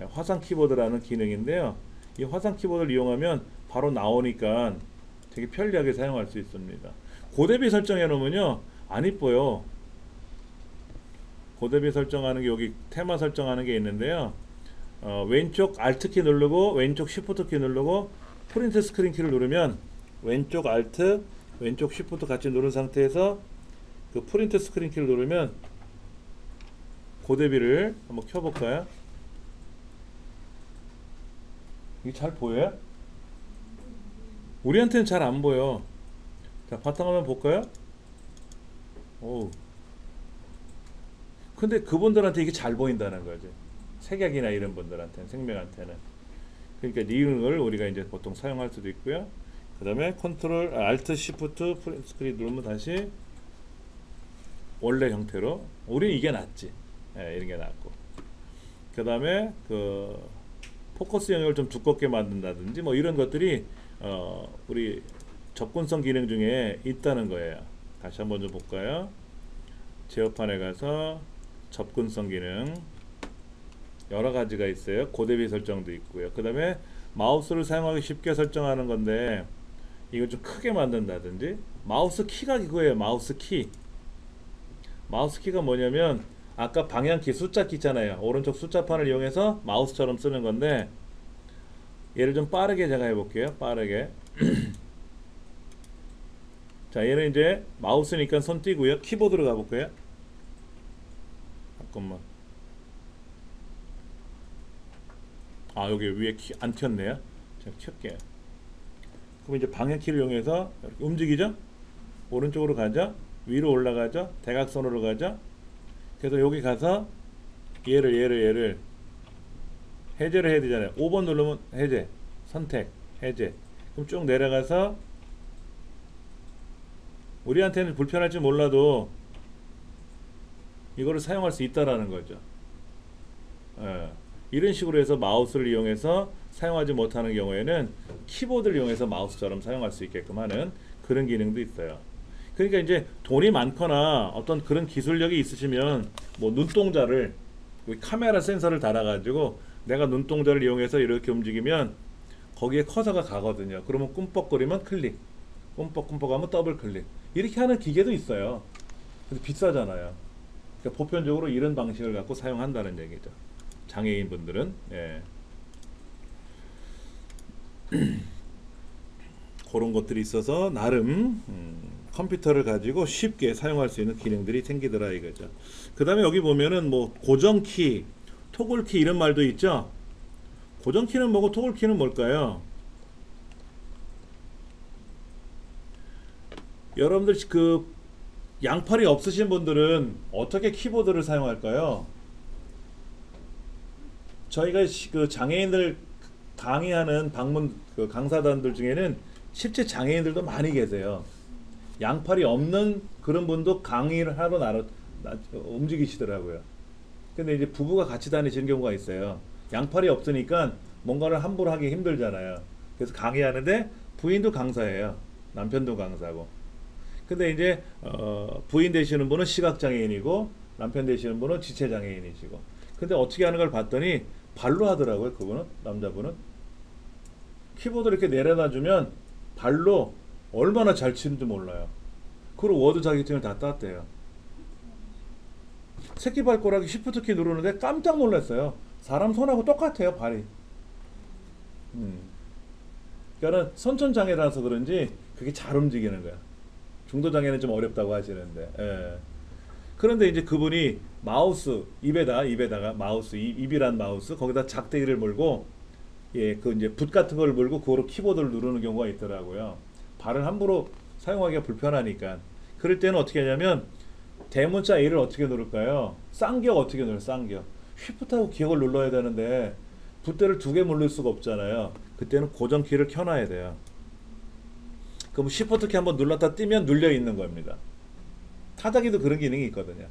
화상 키보드라는 기능인데요. 이 화상 키보드를 이용하면 바로 나오니까 되게 편리하게 사용할 수 있습니다. 고대비 설정해 놓으면요 안 이뻐요. 고대비 설정하는 게 여기 테마 설정하는 게 있는데요. 왼쪽 Alt 키 누르고 왼쪽 Shift 키 누르고 프린트 스크린 키를 누르면 왼쪽 Alt 왼쪽 Shift 같이 누른 상태에서 그 프린트 스크린 키를 누르면 고대비를 한번 켜볼까요? 이게 잘 보여요? 우리한테는 잘 안 보여. 자, 바탕화면 볼까요? 오. 근데 그분들한테 이게 잘 보인다는 거지. 색약이나 이런 분들한테는, 생명한테는. 그러니까 이 기능을 우리가 이제 보통 사용할 수도 있고요. 그 다음에 컨트롤, Alt, Shift, 프린트 스크린 누르면 다시 원래 형태로. 우리는 이게 낫지. 예, 이런 게 낫고. 그 다음에 그 포커스 영역을 좀 두껍게 만든다든지 뭐 이런 것들이 우리 접근성 기능 중에 있다는 거예요. 다시 한번 좀 볼까요? 제어판에 가서 접근성 기능 여러 가지가 있어요. 고대비 설정도 있고요. 그 다음에 마우스를 사용하기 쉽게 설정하는 건데 이거 좀 크게 만든다든지 마우스 키가 그거예요. 마우스 키. 마우스 키가 뭐냐면 아까 방향키 숫자 키 있잖아요. 오른쪽 숫자판을 이용해서 마우스처럼 쓰는 건데 얘를 좀 빠르게 제가 해볼게요. 빠르게. 자, 얘는 이제 마우스니까 손 띄고요. 키보드로 가볼까요? 잠깐만. 아, 여기 위에 키 안 켰네요. 제가 켤게요. 그럼 이제 방향키를 이용해서 이렇게 움직이죠? 오른쪽으로 가죠? 위로 올라가죠? 대각선으로 가죠? 그래서 여기 가서 얘를 해제를 해야 되잖아요. 5번 누르면 해제, 선택, 해제. 그럼 쭉 내려가서 우리한테는 불편할지 몰라도 이거를 사용할 수 있다라는 거죠. 예. 이런 식으로 해서 마우스를 이용해서 사용하지 못하는 경우에는 키보드를 이용해서 마우스처럼 사용할 수 있게끔 하는 그런 기능도 있어요. 그러니까 이제 돈이 많거나 어떤 그런 기술력이 있으시면 뭐 눈동자를 카메라 센서를 달아가지고 내가 눈동자를 이용해서 이렇게 움직이면 거기에 커서가 가거든요. 그러면 꿈뻑거리면 클릭, 꿈뻑꿈뻑하면 더블 클릭 이렇게 하는 기계도 있어요. 근데 비싸잖아요. 그러니까 보편적으로 이런 방식을 갖고 사용한다는 얘기죠. 장애인 분들은 예. 그런 것들이 있어서 나름 컴퓨터를 가지고 쉽게 사용할 수 있는 기능들이 생기더라 이거죠. 그 다음에 여기 보면은 뭐 고정키, 토글키 이런 말도 있죠. 고정키는 뭐고 토글키는 뭘까요? 여러분들 그 양팔이 없으신 분들은 어떻게 키보드를 사용할까요? 저희가 그 장애인들 강의하는 방문 그 강사단들 중에는 실제 장애인들도 많이 계세요. 양팔이 없는 그런 분도 강의를 하러 움직이시더라고요. 근데 이제 부부가 같이 다니시는 경우가 있어요. 양팔이 없으니까 뭔가를 함부로 하기 힘들잖아요. 그래서 강의하는데 부인도 강사예요. 남편도 강사고. 근데 이제 부인 되시는 분은 시각장애인이고 남편 되시는 분은 지체장애인이시고. 근데 어떻게 하는 걸 봤더니 발로 하더라고요. 그분은 남자분은 키보드를 이렇게 내려다 주면 발로 얼마나 잘 치는지 몰라요. 그리고 워드 자격증을 다 땄대요. 새끼발가락이 시프트키 누르는데 깜짝 놀랐어요. 사람 손하고 똑같아요, 발이. 그러니까 선천장애라서 그런지 그게 잘 움직이는 거야. 중도장애는 좀 어렵다고 하시는데. 예. 그런데 이제 그분이 마우스 입에다가 마우스 입이란 마우스 거기다 작대기를 물고 예, 그 이제 붓 같은 걸 물고 그거로 키보드를 누르는 경우가 있더라고요. 발을 함부로 사용하기가 불편하니까. 그럴 때는 어떻게 하냐면 대문자 A를 어떻게 누를까요? 쌍기역 어떻게 눌러요? 쌍기역. 쉬프트하고 기역을 눌러야 되는데 붓대를 두 개 누를 수가 없잖아요. 그때는 고정키를 켜놔야 돼요. 그럼 쉬프트 키 한번 눌렀다 띄면 눌려 있는 겁니다. 타자기도 그런 기능이 있거든요.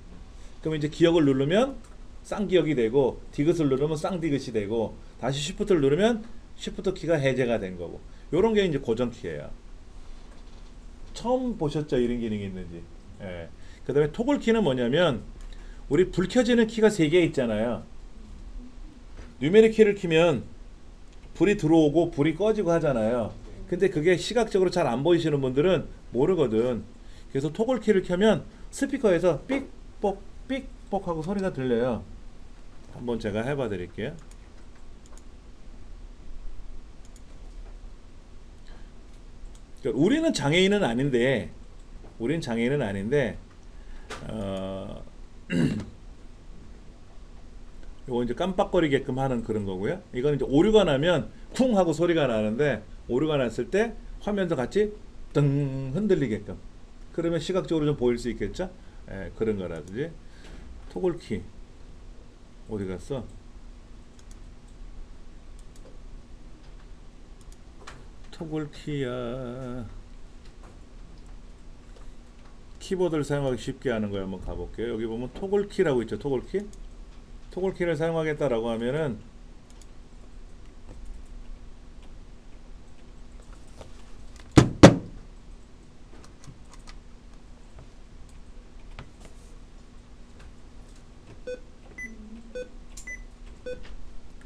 그럼 이제 기역을 누르면 쌍기역이 되고 디귿을 누르면 쌍디귿이 되고 다시 쉬프트를 누르면 쉬프트 키가 해제가 된 거고 요런 게 이제 고정키예요. 처음 보셨죠? 이런 기능이 있는지. 예. 그 다음에 토글 키는 뭐냐면 우리 불 켜지는 키가 3개 있잖아요. 뉴메릭 키를 키면 불이 들어오고 불이 꺼지고 하잖아요. 근데 그게 시각적으로 잘 안 보이시는 분들은 모르거든. 그래서 토글 키를 켜면 스피커에서 삑뽁 삑뽁 하고 소리가 들려요. 한번 제가 해봐 드릴게요. 우리는 장애인은 아닌데 요거 이제 깜빡거리게끔 하는 그런 거고요. 이건 이제 오류가 나면 쿵 하고 소리가 나는데 오류가 났을 때 화면도 같이 등 흔들리게끔. 그러면 시각적으로 좀 보일 수 있겠죠? 예, 그런 거라든지. 토글키 어디 갔어? 토글키야. 키보드를 사용하기 쉽게 하는 거에 한번 가볼게요. 여기 보면 토글키라고 있죠. 토글키. 토글키를 사용하겠다라고 하면은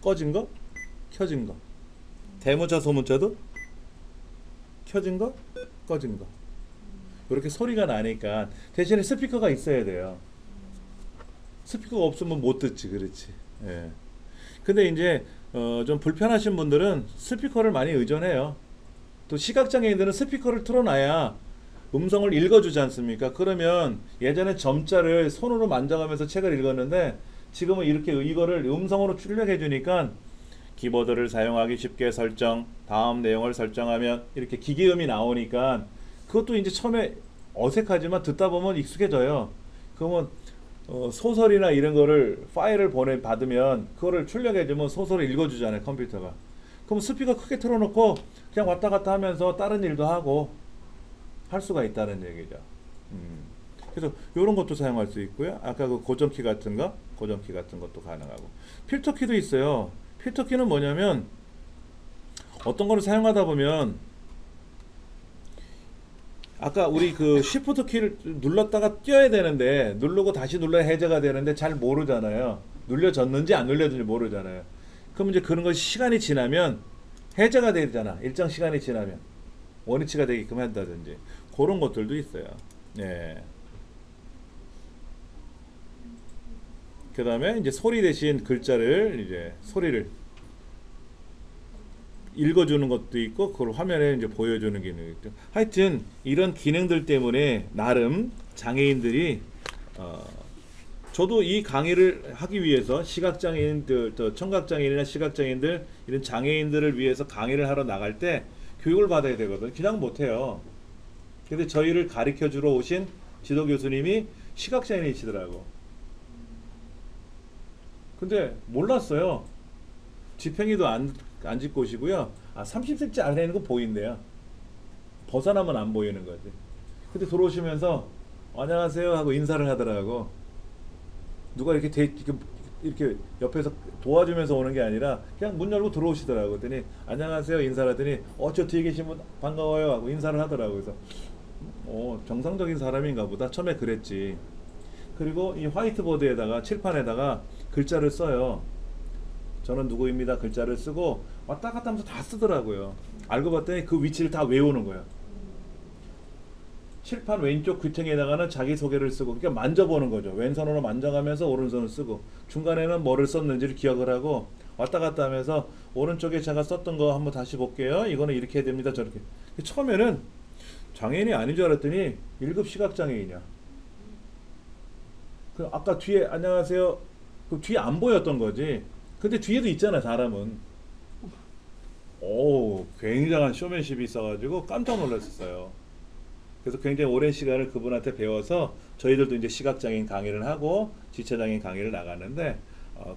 꺼진 거, 켜진 거. 대문자 소문자도 켜진 거, 꺼진 거. 이렇게 소리가 나니까 대신에 스피커가 있어야 돼요. 스피커가 없으면 못 듣지, 그렇지. 예. 근데 이제 좀 불편하신 분들은 스피커를 많이 의존해요. 또 시각장애인들은 스피커를 틀어놔야 음성을 읽어주지 않습니까? 그러면 예전에 점자를 손으로 만져가면서 책을 읽었는데 지금은 이렇게 이거를 음성으로 출력해 주니까 키보드를 사용하기 쉽게 설정, 다음 내용을 설정하면 이렇게 기계음이 나오니까 그것도 이제 처음에 어색하지만 듣다 보면 익숙해져요. 그러면 소설이나 이런 거를 파일을 받으면 그거를 출력해주면 소설을 읽어주잖아요, 컴퓨터가. 그럼 스피커 크게 틀어놓고 그냥 왔다 갔다 하면서 다른 일도 하고 할 수가 있다는 얘기죠. 그래서 이런 것도 사용할 수 있고요. 아까 그 고정키 같은 것도 가능하고. 필터키도 있어요. 필터키는 뭐냐면 어떤 거를 사용하다 보면 아까 우리 그 쉬프트 키를 눌렀다가 띄어야 되는데 누르고 다시 눌러야 해제가 되는데 잘 모르잖아요. 눌려졌는지 안 눌려졌는지 모르잖아요. 그럼 이제 그런 것이 시간이 지나면 해제가 되잖아. 일정 시간이 지나면 원위치가 되게끔 한다든지 그런 것들도 있어요. 예. 그 다음에 이제 소리 대신 글자를 이제 소리를 읽어주는 것도 있고 그걸 화면에 이제 보여주는 기능이 있죠. 하여튼 이런 기능들 때문에 나름 장애인들이 저도 이 강의를 하기 위해서 시각장애인들, 청각장애인이나 시각장애인들 이런 장애인들을 위해서 강의를 하러 나갈 때 교육을 받아야 되거든요. 그냥 못해요. 근데 저희를 가르쳐 주러 오신 지도 교수님이 시각장애인이시더라고. 근데 몰랐어요. 지팽이도 안 짚고 오시고요. 30cm 안에 있는 거 보인대요. 벗어나면 안 보이는 거지. 근데 들어오시면서 안녕하세요 하고 인사를 하더라고. 누가 이렇게 옆에서 도와주면서 오는 게 아니라 그냥 문 열고 들어오시더라고. 그랬더니 안녕하세요 인사를 하더니 저 뒤에 계신 분 반가워요 하고 인사를 하더라고. 그래서 정상적인 사람인가 보다. 처음에 그랬지. 그리고 이 화이트보드에다가 칠판에다가 글자를 써요. 저는 누구입니다 글자를 쓰고 왔다 갔다 하면서 다 쓰더라고요. 알고 봤더니 그 위치를 다 외우는 거예요. 칠판 왼쪽 귀퉁이에다가는 자기소개를 쓰고, 그러니까 만져보는 거죠. 왼손으로 만져가면서 오른손을 쓰고, 중간에는 뭐를 썼는지를 기억을 하고 왔다 갔다 하면서 오른쪽에 제가 썼던 거 한번 다시 볼게요. 이거는 이렇게 해야 됩니다. 저렇게. 처음에는 장애인이 아닌 줄 알았더니 1급 시각장애인이야. 그 아까 뒤에 안녕하세요. 그 뒤에 안 보였던 거지. 근데 뒤에도 있잖아 사람은. 오, 굉장한 쇼맨십이 있어가지고 깜짝 놀랐었어요. 그래서 굉장히 오랜 시간을 그분한테 배워서 저희들도 이제 시각장애인 강의를 하고 지체장애인 강의를 나가는데,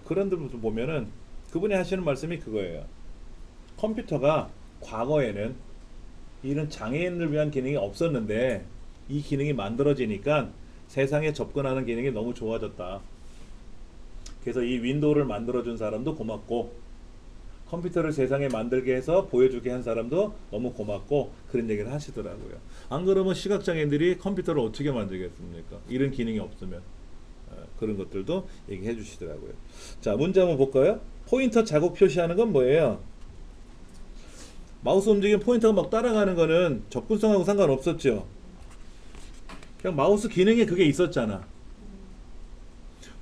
그런 데서 보면은 그분이 하시는 말씀이 그거예요. 컴퓨터가 과거에는 이런 장애인을 위한 기능이 없었는데 이 기능이 만들어지니까 세상에 접근하는 기능이 너무 좋아졌다. 그래서 이 윈도우를 만들어준 사람도 고맙고, 컴퓨터를 세상에 만들게 해서 보여주게 한 사람도 너무 고맙고, 그런 얘기를 하시더라고요. 안 그러면 시각장애인들이 컴퓨터를 어떻게 만들겠습니까? 이런 기능이 없으면. 그런 것들도 얘기해 주시더라고요. 자, 문제 한번 볼까요? 포인터 자국 표시하는 건 뭐예요? 마우스 움직이면 포인터가 막 따라가는 거는 접근성하고 상관없었죠. 그냥 마우스 기능에 그게 있었잖아.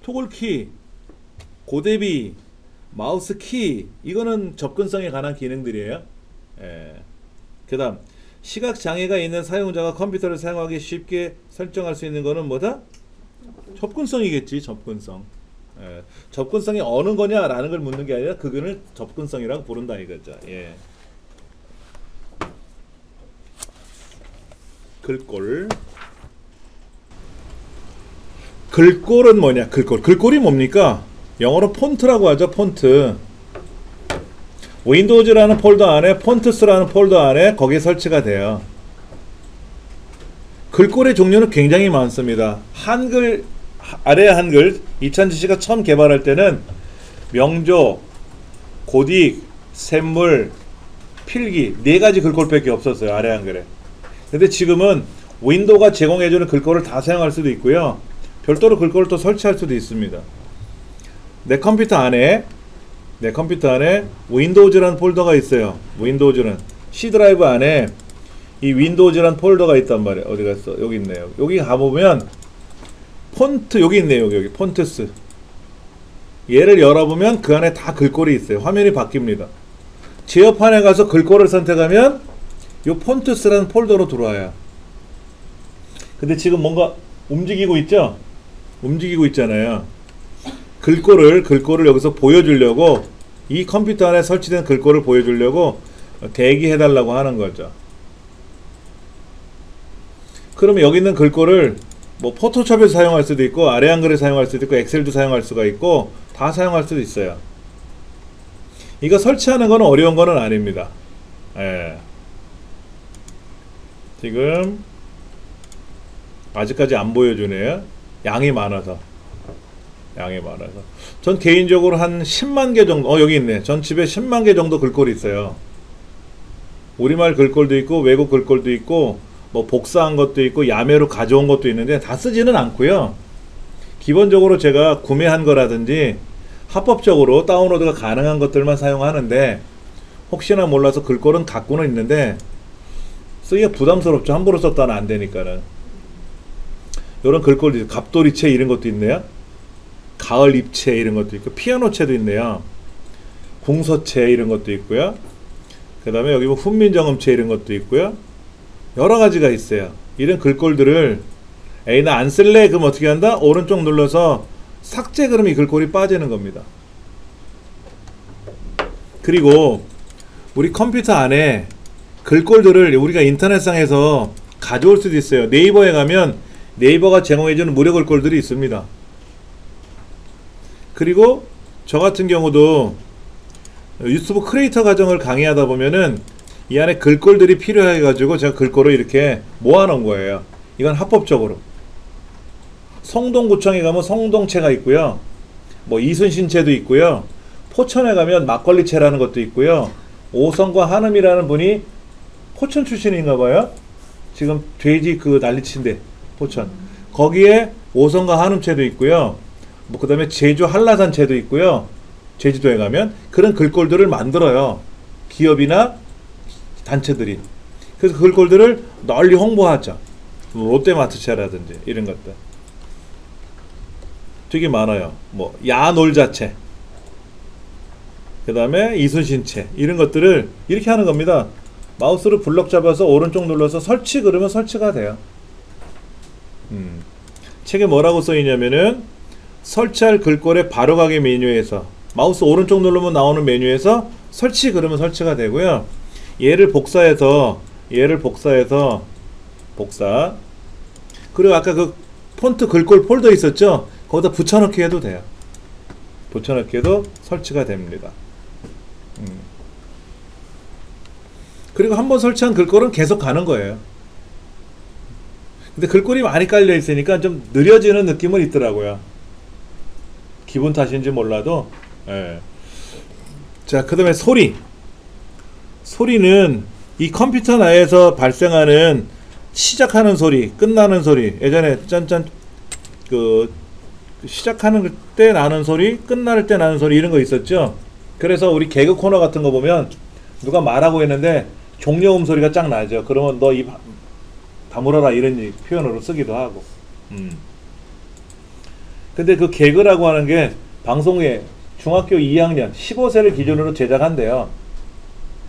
토글키, 고대비, 마우스 키, 이거는 접근성에 관한 기능들이에요. 그 다음 시각장애가 있는 사용자가 컴퓨터를 사용하기 쉽게 설정할 수 있는 거는 뭐다? 접근성이겠지. 접근성. 접근성이 어느 거냐라는 걸 묻는 게 아니라 그거를 접근성이라고 부른다 이거죠. 글꼴. 글꼴은 뭐냐? 글꼴이 뭡니까? 영어로 폰트라고 하죠. 폰트. 윈도우즈라는 폴더 안에 폰트스라는 폴더 안에 거기에 설치가 돼요. 글꼴의 종류는 굉장히 많습니다. 한글, 아래 한글 2000GC가 처음 개발할 때는 명조, 고딕, 샘물, 필기 4가지 글꼴밖에 없었어요. 아래 한글에. 근데 지금은 윈도우가 제공해주는 글꼴을 다 사용할 수도 있고요. 별도로 글꼴을 또 설치할 수도 있습니다. 내 컴퓨터 안에 윈도우즈라는 폴더가 있어요. 윈도우즈는 C 드라이브 안에 이 윈도우즈라는 폴더가 있단 말이에요. 어디 갔어? 여기 있네요. 여기 가보면 폰트 여기 있네요. 여기 폰트스. 얘를 열어보면 그 안에 다 글꼴이 있어요. 화면이 바뀝니다. 제어판에 가서 글꼴을 선택하면 이 폰트스라는 폴더로 들어와요. 근데 지금 뭔가 움직이고 있죠? 움직이고 있잖아요. 글꼴을 여기서 보여주려고, 이 컴퓨터 안에 설치된 글꼴을 보여주려고 대기해달라고 하는 거죠. 그러면 여기 있는 글꼴을 뭐 포토샵에서 사용할 수도 있고, 아래 한글에 사용할 수도 있고, 엑셀도 사용할 수가 있고, 다 사용할 수도 있어요. 이거 설치하는 거는 어려운 거는 아닙니다. 지금 아직까지 안 보여주네요. 양이 많아서. 전 개인적으로 한 10만 개 정도, 여기 있네. 전 집에 10만 개 정도 글꼴이 있어요. 우리말 글꼴도 있고, 외국 글꼴도 있고, 뭐 복사한 것도 있고, 야매로 가져온 것도 있는데 다 쓰지는 않고요. 기본적으로 제가 구매한 거라든지 합법적으로 다운로드가 가능한 것들만 사용하는데, 혹시나 몰라서 글꼴은 갖고는 있는데 쓰기가 부담스럽죠. 함부로 썼다는 안 되니까는. 이런 글꼴도 갑돌이체 이런 것도 있네요. 가을 잎채 이런 것도 있고, 피아노채도 있네요. 궁서채 이런 것도 있고요. 그 다음에 여기 뭐 훈민정음채 이런 것도 있고요. 여러 가지가 있어요. 이런 글꼴들을 에이 나 안 쓸래 그럼 어떻게 한다? 오른쪽 눌러서 삭제, 그러면 이 글꼴이 빠지는 겁니다. 그리고 우리 컴퓨터 안에 글꼴들을 우리가 인터넷상에서 가져올 수도 있어요. 네이버에 가면 네이버가 제공해주는 무료 글꼴들이 있습니다. 그리고 저 같은 경우도 유튜브 크리에이터 과정을 강의하다 보면은 이 안에 글꼴들이 필요해 가지고 제가 글꼴을 이렇게 모아 놓은 거예요. 이건 합법적으로. 성동구청에 가면 성동채가 있고요. 뭐 이순신채도 있고요. 포천에 가면 막걸리채라는 것도 있고요. 오성과 한음이라는 분이 포천 출신인가 봐요. 지금 돼지 그 난리친데 포천. 거기에 오성과 한음채도 있고요. 뭐 그 다음에 제주 한라산채도 있고요. 제주도에 가면 그런 글꼴들을 만들어요. 기업이나 단체들이. 그래서 글꼴들을 널리 홍보하죠. 롯데마트채라든지 이런 것들. 되게 많아요. 뭐 야놀자채, 그 다음에 이순신채, 이런 것들을 이렇게 하는 겁니다. 마우스로 블럭 잡아서 오른쪽 눌러서 설치 그러면 설치가 돼요. 책에 뭐라고 써있냐면은 설치할 글꼴의 바로가기 메뉴에서 마우스 오른쪽 누르면 나오는 메뉴에서 설치 그러면 설치가 되고요. 얘를 복사해서 복사, 그리고 아까 그 폰트 글꼴 폴더 있었죠? 거기다 붙여넣기 해도 돼요. 붙여넣기 해도 설치가 됩니다. 그리고 한번 설치한 글꼴은 계속 가는 거예요. 근데 글꼴이 많이 깔려 있으니까 좀 느려지는 느낌은 있더라고요. 기분 탓인지 몰라도. 예. 자, 그 다음에 소리는 이 컴퓨터 내에서 발생하는 시작하는 소리, 끝나는 소리, 예전에 짠짠 그 시작하는 때 나는 소리, 끝날 때 나는 소리, 이런 거 있었죠. 그래서 우리 개그 코너 같은 거 보면 누가 말하고 있는데 종료음 소리가 쫙 나죠. 그러면 너 입 다물어라, 이런 표현으로 쓰기도 하고. 근데 그 개그라고 하는 게 방송에 중학교 2학년 15세를 기준으로 제작한대요.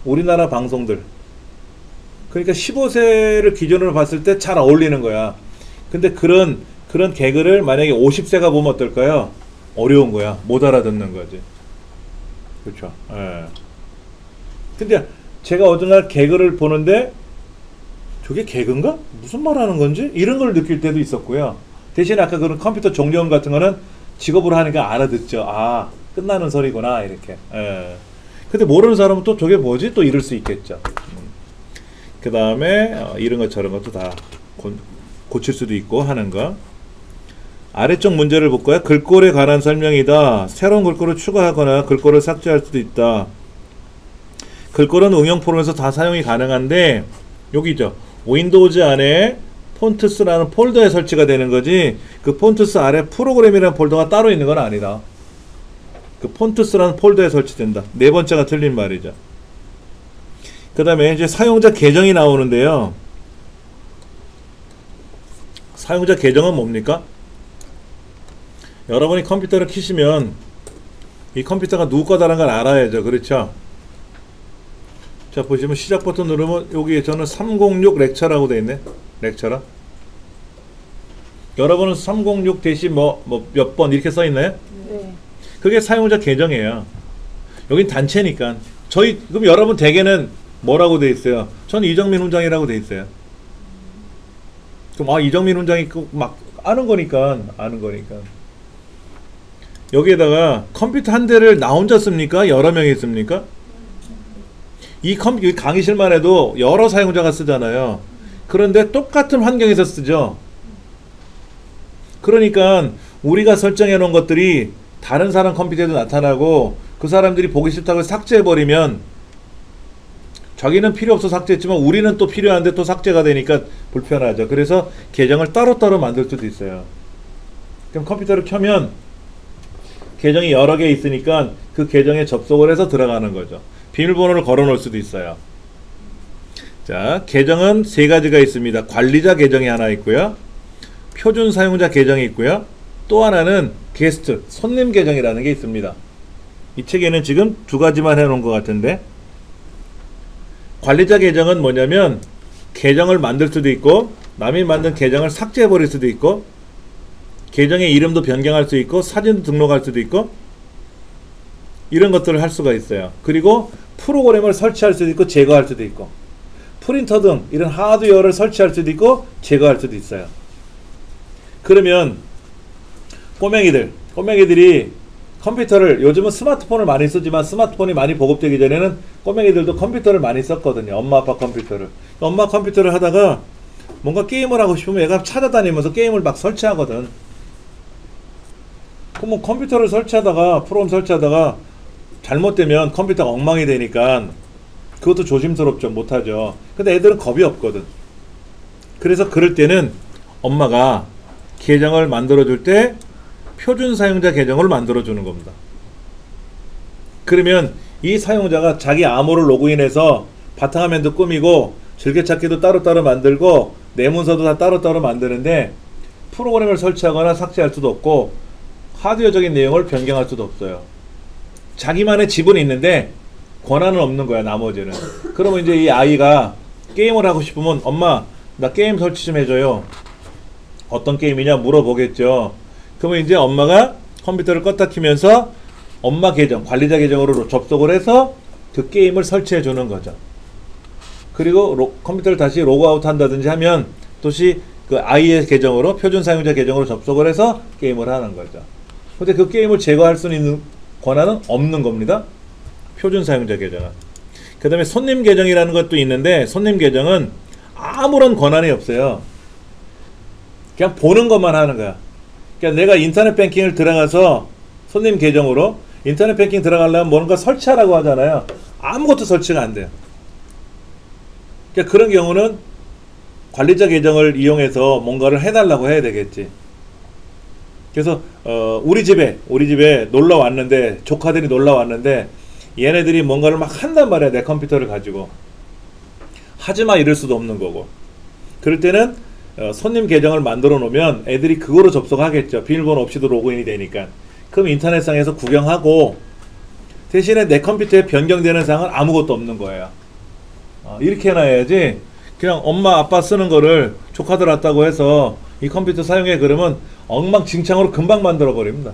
우리나라 방송들. 그러니까 15세를 기준으로 봤을 때 잘 어울리는 거야. 근데 그런 개그를 만약에 50세가 보면 어떨까요? 어려운 거야. 못 알아듣는 거지. 그렇죠. 예. 근데 제가 어느 날 개그를 보는데 저게 개그인가? 무슨 말 하는 건지? 이런 걸 느낄 때도 있었고요. 대신 아까 그런 컴퓨터 종료음 같은 거는 직업으로 하니까 알아듣죠. 아, 끝나는 소리구나, 이렇게. 예. 근데 모르는 사람은 또 저게 뭐지? 또 이럴 수 있겠죠. 그 다음에 이런 것 저런 것도 다 고칠 수도 있고 하는 거. 아래쪽 문제를 볼까요? 글꼴에 관한 설명이다. 새로운 글꼴을 추가하거나 글꼴을 삭제할 수도 있다. 글꼴은 응용 프로그램에서 다 사용이 가능한데 여기죠. 윈도우즈 안에 폰트스라는 폴더에 설치가 되는 거지, 그 폰트스 아래 프로그램이라는 폴더가 따로 있는 건 아니다. 그 폰트스라는 폴더에 설치된다. 네 번째가 틀린 말이죠. 그 다음에 이제 사용자 계정이 나오는데요. 사용자 계정은 뭡니까? 여러분이 컴퓨터를 켜시면 이 컴퓨터가 누구 거다라는 걸 알아야죠. 그렇죠? 자, 보시면 시작 버튼 누르면 여기에 저는 306 렉처라고 되어 있네. 렉처라. 여러분은 306 대신 뭐 몇 번 이렇게 써 있나요? 네. 그게 사용자 계정이에요. 여긴 단체니까. 그럼 여러분 대개는 뭐라고 돼 있어요? 저는 이정민 훈장이라고 돼 있어요. 그럼 이정민 훈장이 막 아는 거니까. 여기에다가 컴퓨터 한 대를 나 혼자 씁니까? 여러 명이 씁니까? 이 강의실만 해도 여러 사용자가 쓰잖아요. 그런데 똑같은 환경에서 쓰죠. 그러니까 우리가 설정해 놓은 것들이 다른 사람 컴퓨터에도 나타나고, 그 사람들이 보기 싫다고 삭제해버리면 자기는 필요 없어 삭제했지만 우리는 또 필요한데 또 삭제가 되니까 불편하죠. 그래서 계정을 따로따로 만들 수도 있어요. 그럼 컴퓨터를 켜면 계정이 여러 개 있으니까 그 계정에 접속을 해서 들어가는 거죠. 비밀번호를 걸어 놓을 수도 있어요. 자, 계정은 세 가지가 있습니다. 관리자 계정이 하나 있고요, 표준 사용자 계정이 있고요, 또 하나는 게스트, 손님 계정이라는 게 있습니다. 이 책에는 지금 두 가지만 해놓은 것 같은데, 관리자 계정은 뭐냐면 계정을 만들 수도 있고 남이 만든 계정을 삭제해 버릴 수도 있고, 계정의 이름도 변경할 수 있고 사진도 등록할 수도 있고, 이런 것들을 할 수가 있어요. 그리고 프로그램을 설치할 수도 있고 제거할 수도 있고, 프린터 등 이런 하드웨어를 설치할 수도 있고 제거할 수도 있어요. 그러면 꼬맹이들이 컴퓨터를, 요즘은 스마트폰을 많이 쓰지만 스마트폰이 많이 보급되기 전에는 꼬맹이들도 컴퓨터를 많이 썼거든요. 엄마 아빠 컴퓨터를. 엄마 컴퓨터를 하다가 뭔가 게임을 하고 싶으면 얘가 찾아다니면서 게임을 막 설치하거든. 그럼 뭐 컴퓨터를 설치하다가, 프로그램 설치하다가 잘못되면 컴퓨터가 엉망이 되니까 그것도 조심스럽죠. 못하죠. 근데 애들은 겁이 없거든. 그래서 그럴 때는 엄마가 계정을 만들어줄 때 표준 사용자 계정을 만들어주는 겁니다. 그러면 이 사용자가 자기 암호를 로그인해서 바탕화면도 꾸미고 즐겨찾기도 따로따로 만들고 내 문서도 다 따로따로 만드는데 프로그램을 설치하거나 삭제할 수도 없고 하드웨어적인 내용을 변경할 수도 없어요. 자기만의 지분이 있는데 권한은 없는 거야, 나머지는. 그러면 이제 이 아이가 게임을 하고 싶으면 엄마 나 게임 설치 좀 해줘요. 어떤 게임이냐 물어보겠죠. 그러면 이제 엄마가 컴퓨터를 껐다 키면서 엄마 계정, 관리자 계정으로 접속을 해서 그 게임을 설치해 주는 거죠. 그리고 컴퓨터를 다시 로그아웃 한다든지 하면 또시 그 아이의 계정으로, 표준 사용자 계정으로 접속을 해서 게임을 하는 거죠. 근데 그 게임을 제거할 수 있는 권한은 없는 겁니다. 표준 사용자 계정은. 그 다음에 손님 계정이라는 것도 있는데 손님 계정은 아무런 권한이 없어요. 그냥 보는 것만 하는 거야. 그러니까 내가 인터넷 뱅킹을 들어가서 손님 계정으로 인터넷 뱅킹 들어가려면 뭔가 설치하라고 하잖아요. 아무것도 설치가 안 돼요. 그러니까 그런 경우는 관리자 계정을 이용해서 뭔가를 해달라고 해야 되겠지. 그래서 우리 집에 놀러 왔는데, 조카들이 놀러 왔는데 얘네들이 뭔가를 막 한단 말이야, 내 컴퓨터를 가지고. 하지마 이럴 수도 없는 거고. 그럴 때는 손님 계정을 만들어 놓으면 애들이 그거로 접속하겠죠. 비밀번호 없이도 로그인이 되니까. 그럼 인터넷상에서 구경하고, 대신에 내 컴퓨터에 변경되는 사항은 아무것도 없는 거예요. 이렇게 해놔야지 그냥 엄마 아빠 쓰는 거를 조카들 왔다고 해서 이 컴퓨터 사용해 그러면 엉망진창으로 금방 만들어 버립니다.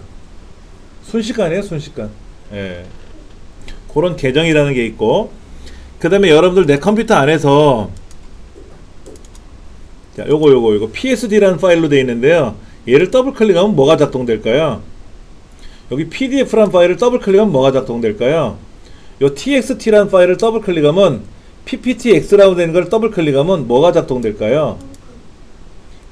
순식간이에요, 순식간. 예. 그런 계정이라는 게 있고, 그 다음에 여러분들 내 컴퓨터 안에서 자, 요거 PSD라는 파일로 되어 있는데요. 얘를 더블 클릭하면 뭐가 작동될까요? 여기 PDF라는 파일을 더블 클릭하면 뭐가 작동될까요? 요 TXT라는 파일을 더블 클릭하면 PPTX라고 되는 걸 더블 클릭하면 뭐가 작동될까요?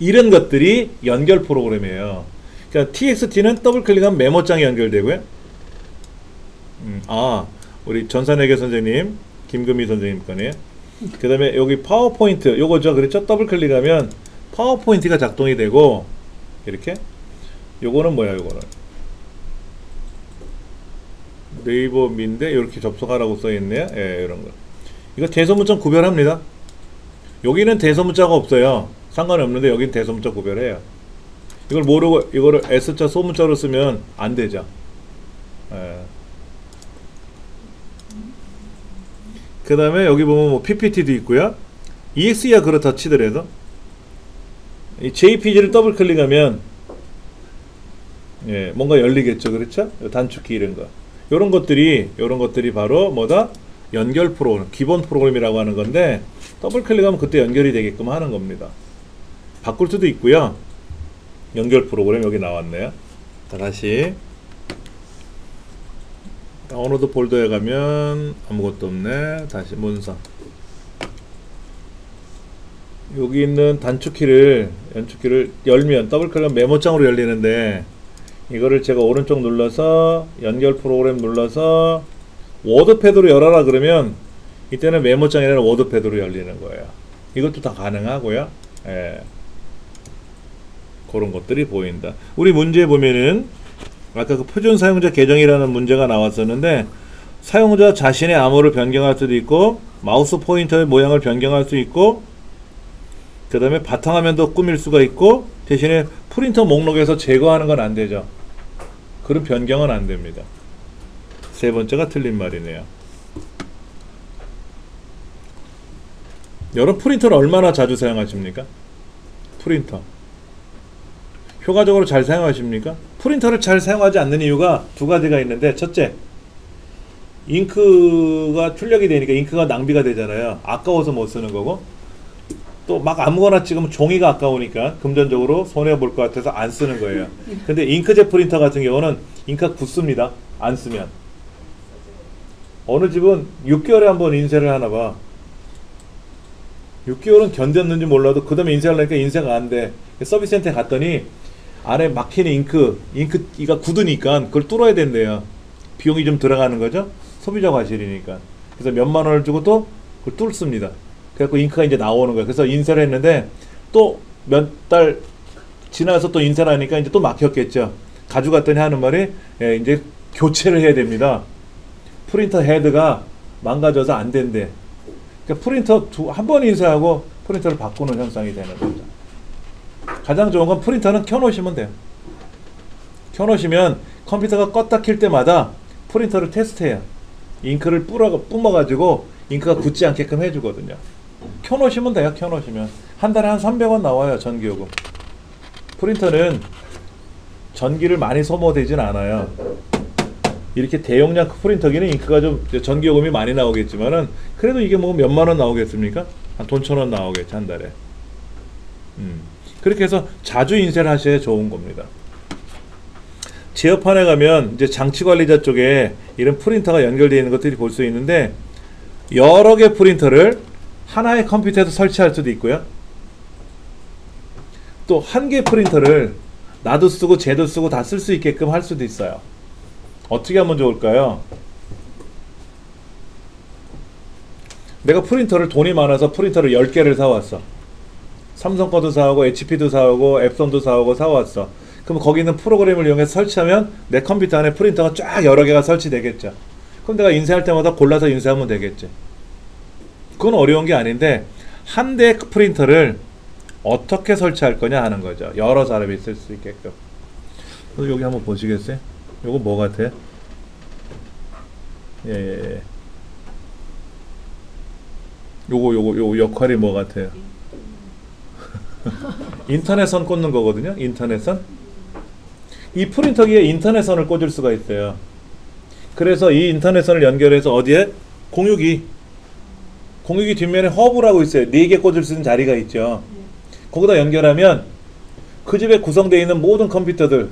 이런 것들이 연결 프로그램이에요. 그러니까 TXT는 더블 클릭하면 메모장이 연결되고요. 우리 전산회계 선생님, 김금희 선생님 거네요. 그 다음에 여기 파워포인트, 요거죠. 그렇죠? 더블 클릭하면 파워포인트가 작동이 되고, 이렇게. 요거는 뭐야, 요거는. 네이버 민데, 이렇게 접속하라고 써있네요. 예, 이런 거. 이거 대소문자 구별합니다. 여기는 대소문자가 없어요. 상관이 없는데 여기는 대소문자 구별해요. 이걸 모르고 이거를 S자 소문자로 쓰면 안 되죠. 예. 그 다음에 여기 보면 뭐 PPT도 있고요. EXE가 그렇다 치더라도 이 JPG를 더블 클릭하면 예, 뭔가 열리겠죠. 그렇죠? 단축키 이런 거. 요런 것들이 바로 뭐다? 연결 프로그램, 기본 프로그램이라고 하는 건데 더블 클릭하면 그때 연결이 되게끔 하는 겁니다. 바꿀 수도 있고요. 연결 프로그램 여기 나왔네요. 자, 다시 다운로드 폴더에 가면 아무것도 없네. 다시 문서. 여기 있는 단축키를, 연축키를 열면 더블 클릭하면 메모장으로 열리는데 이거를 제가 오른쪽 눌러서 연결 프로그램 눌러서 워드패드로 열어라 그러면 이때는 메모장이 아니라 워드패드로 열리는 거예요. 이것도 다 가능하고요. 예. 그런 것들이 보인다. 우리 문제 보면은 아까 그 표준 사용자 계정이라는 문제가 나왔었는데 사용자 자신의 암호를 변경할 수도 있고 마우스 포인터의 모양을 변경할 수 있고 그 다음에 바탕화면도 꾸밀 수가 있고 대신에 프린터 목록에서 제거하는 건 안 되죠. 그런 변경은 안 됩니다. 세 번째가 틀린 말이네요. 여러분 프린터를 얼마나 자주 사용하십니까? 프린터 효과적으로 잘 사용하십니까? 프린터를 잘 사용하지 않는 이유가 두 가지가 있는데, 첫째, 잉크가 출력이 되니까 잉크가 낭비가 되잖아요. 아까워서 못 쓰는 거고, 또 막 아무거나 찍으면 종이가 아까우니까 금전적으로 손해볼 것 같아서 안 쓰는 거예요. 근데 잉크젯 프린터 같은 경우는 잉크가 굳습니다. 안 쓰면. 어느 집은 6개월에 한번 인쇄를 하나 봐. 6개월은 견뎠는지 몰라도 그 다음에 인쇄를 하니까 인쇄가 안 돼. 서비스 센터에 갔더니 안에 막히는 잉크가 굳으니까 그걸 뚫어야 된대요. 비용이 좀 들어가는 거죠. 소비자 과실이니까. 그래서 몇만 원을 주고 또 그걸 뚫습니다. 그래갖고 잉크가 이제 나오는 거예요. 그래서 인쇄를 했는데 또 몇 달 지나서 또 인쇄를 하니까 이제 또 막혔겠죠. 가져갔더니 하는 말이 이제 교체를 해야 됩니다. 프린터 헤드가 망가져서 안 된대. 그러니까 프린터 한 번 인쇄하고 프린터를 바꾸는 현상이 되는 거죠. 가장 좋은 건 프린터는 켜놓으시면 돼요. 켜놓으시면 컴퓨터가 껐다 킬 때마다 프린터를 테스트해요. 잉크를 뿜어가지고 잉크가 굳지 않게끔 해주거든요. 켜놓으시면 돼요. 켜놓으시면 한 달에 한 300원 나와요. 전기요금. 프린터는 전기를 많이 소모되진 않아요. 이렇게 대용량 프린터기는 잉크가 좀 전기요금이 많이 나오겠지만은 그래도 이게 뭐 몇만 원 나오겠습니까? 한 돈 1,000원 나오겠지 한 달에. 그렇게 해서 자주 인쇄를 하셔야 좋은 겁니다. 제어판에 가면 이제 장치관리자 쪽에 이런 프린터가 연결되어 있는 것들이 볼 수 있는데 여러 개 프린터를 하나의 컴퓨터에서 설치할 수도 있고요. 또 한 개 프린터를 나도 쓰고 쟤도 쓰고 다 쓸 수 있게끔 할 수도 있어요. 어떻게 하면 좋을까요? 내가 프린터를 돈이 많아서 프린터를 10개를 사왔어. 삼성 거도 사오고 HP도 사오고 앱손도 사오고 사왔어. 그럼 거기 있는 프로그램을 이용해서 설치하면 내 컴퓨터 안에 프린터가 쫙 여러 개가 설치되겠죠. 그럼 내가 인쇄할 때마다 골라서 인쇄하면 되겠지. 그건 어려운 게 아닌데 한 대의 프린터를 어떻게 설치할 거냐 하는 거죠. 여러 사람이 쓸 수 있게끔. 여기 한번 보시겠어요? 요거 뭐 같아요? 예. 요거 역할이 뭐 같아요? 인터넷선 꽂는 거거든요. 인터넷선. 이 프린터기에 인터넷선을 꽂을 수가 있어요. 그래서 이 인터넷선을 연결해서 어디에? 공유기 뒷면에 허브라고 있어요. 4개 꽂을 수 있는 자리가 있죠. 거기다 연결하면 그 집에 구성되어 있는 모든 컴퓨터들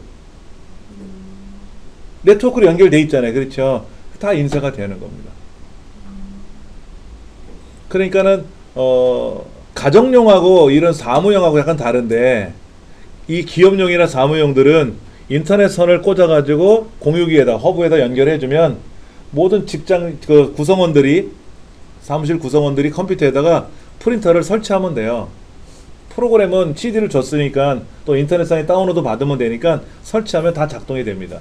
네트워크로 연결되어 있잖아요. 그렇죠? 다 인쇄가 되는 겁니다. 그러니까는 가정용하고 이런 사무용하고 약간 다른데 이 기업용이나 사무용들은 인터넷선을 꽂아가지고 공유기에다 허브에다 연결해주면 모든 직장 구성원들이 사무실 구성원들이 컴퓨터에다가 프린터를 설치하면 돼요. 프로그램은 CD를 줬으니까 또 인터넷상에 다운로드 받으면 되니까 설치하면 다 작동이 됩니다.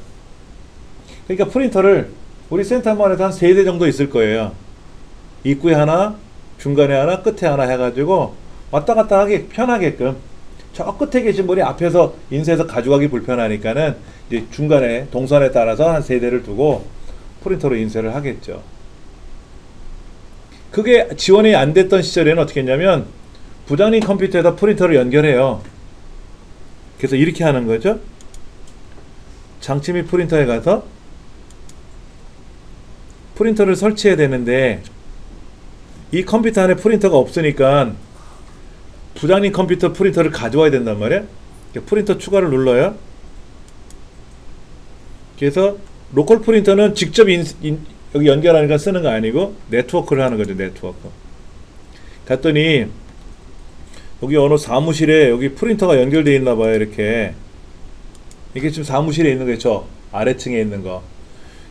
그러니까 프린터를 우리 센터만 해도 한 3대 정도 있을 거예요. 입구에 하나, 중간에 하나, 끝에 하나 해가지고 왔다 갔다 하기 편하게끔 저 끝에 계신 분이 앞에서 인쇄해서 가져가기 불편하니까는 이제 중간에 동선에 따라서 한 3대를 두고 프린터로 인쇄를 하겠죠. 그게 지원이 안 됐던 시절에는 어떻게 했냐면 부장님 컴퓨터에다 프린터를 연결해요. 그래서 이렇게 하는 거죠. 장치 및 프린터에 가서 프린터를 설치해야 되는데 이 컴퓨터 안에 프린터가 없으니까 부장님 컴퓨터 프린터를 가져와야 된단 말이에요. 프린터 추가를 눌러요. 그래서 로컬 프린터는 직접 여기 연결하니까 쓰는 거 아니고 네트워크를 하는 거죠. 네트워크. 갔더니 여기 어느 사무실에 여기 프린터가 연결되어 있나 봐요. 이렇게 이게 지금 사무실에 있는 거죠. 아래층에 있는 거.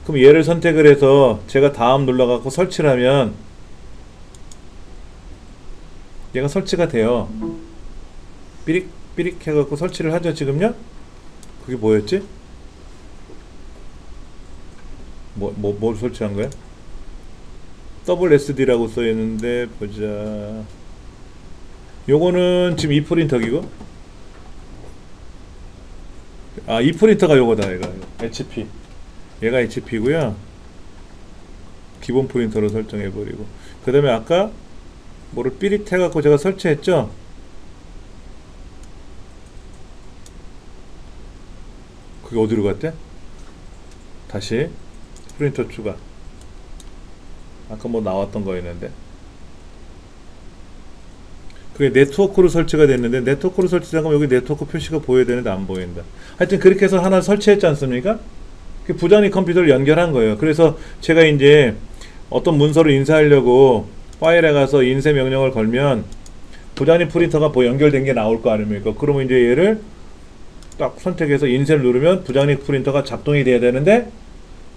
그럼 얘를 선택을 해서 제가 다음 눌러갖고 설치를 하면 얘가 설치가 돼요. 삐릭 해갖고 설치를 하죠. 지금요. 그게 뭐였지? 뭘 설치한 거야? WSD라고 써있는데 보자. 요거는 지금 이 프린터기고, 이 프린터가 요거다. 얘가 HP. 얘가 HP고요. 기본 프린터로 설정해버리고, 그 다음에 아까 뭐를 삐릿 해갖고 제가 설치했죠. 그게 어디로 갔대? 다시 프린터 추가. 아까 뭐 나왔던 거였는데 그게 네트워크로 설치가 됐는데, 네트워크로 설치하면 여기 네트워크 표시가 보여야 되는데 안 보인다. 하여튼 그렇게 해서 하나 설치했지 않습니까? 그 부장님 컴퓨터를 연결한 거예요. 그래서 제가 이제 어떤 문서를 인쇄하려고 파일에 가서 인쇄 명령을 걸면 부장님 프린터가 뭐 연결된 게 나올 거 아닙니까? 그러면 이제 얘를 딱 선택해서 인쇄를 누르면 부장님 프린터가 작동이 돼야 되는데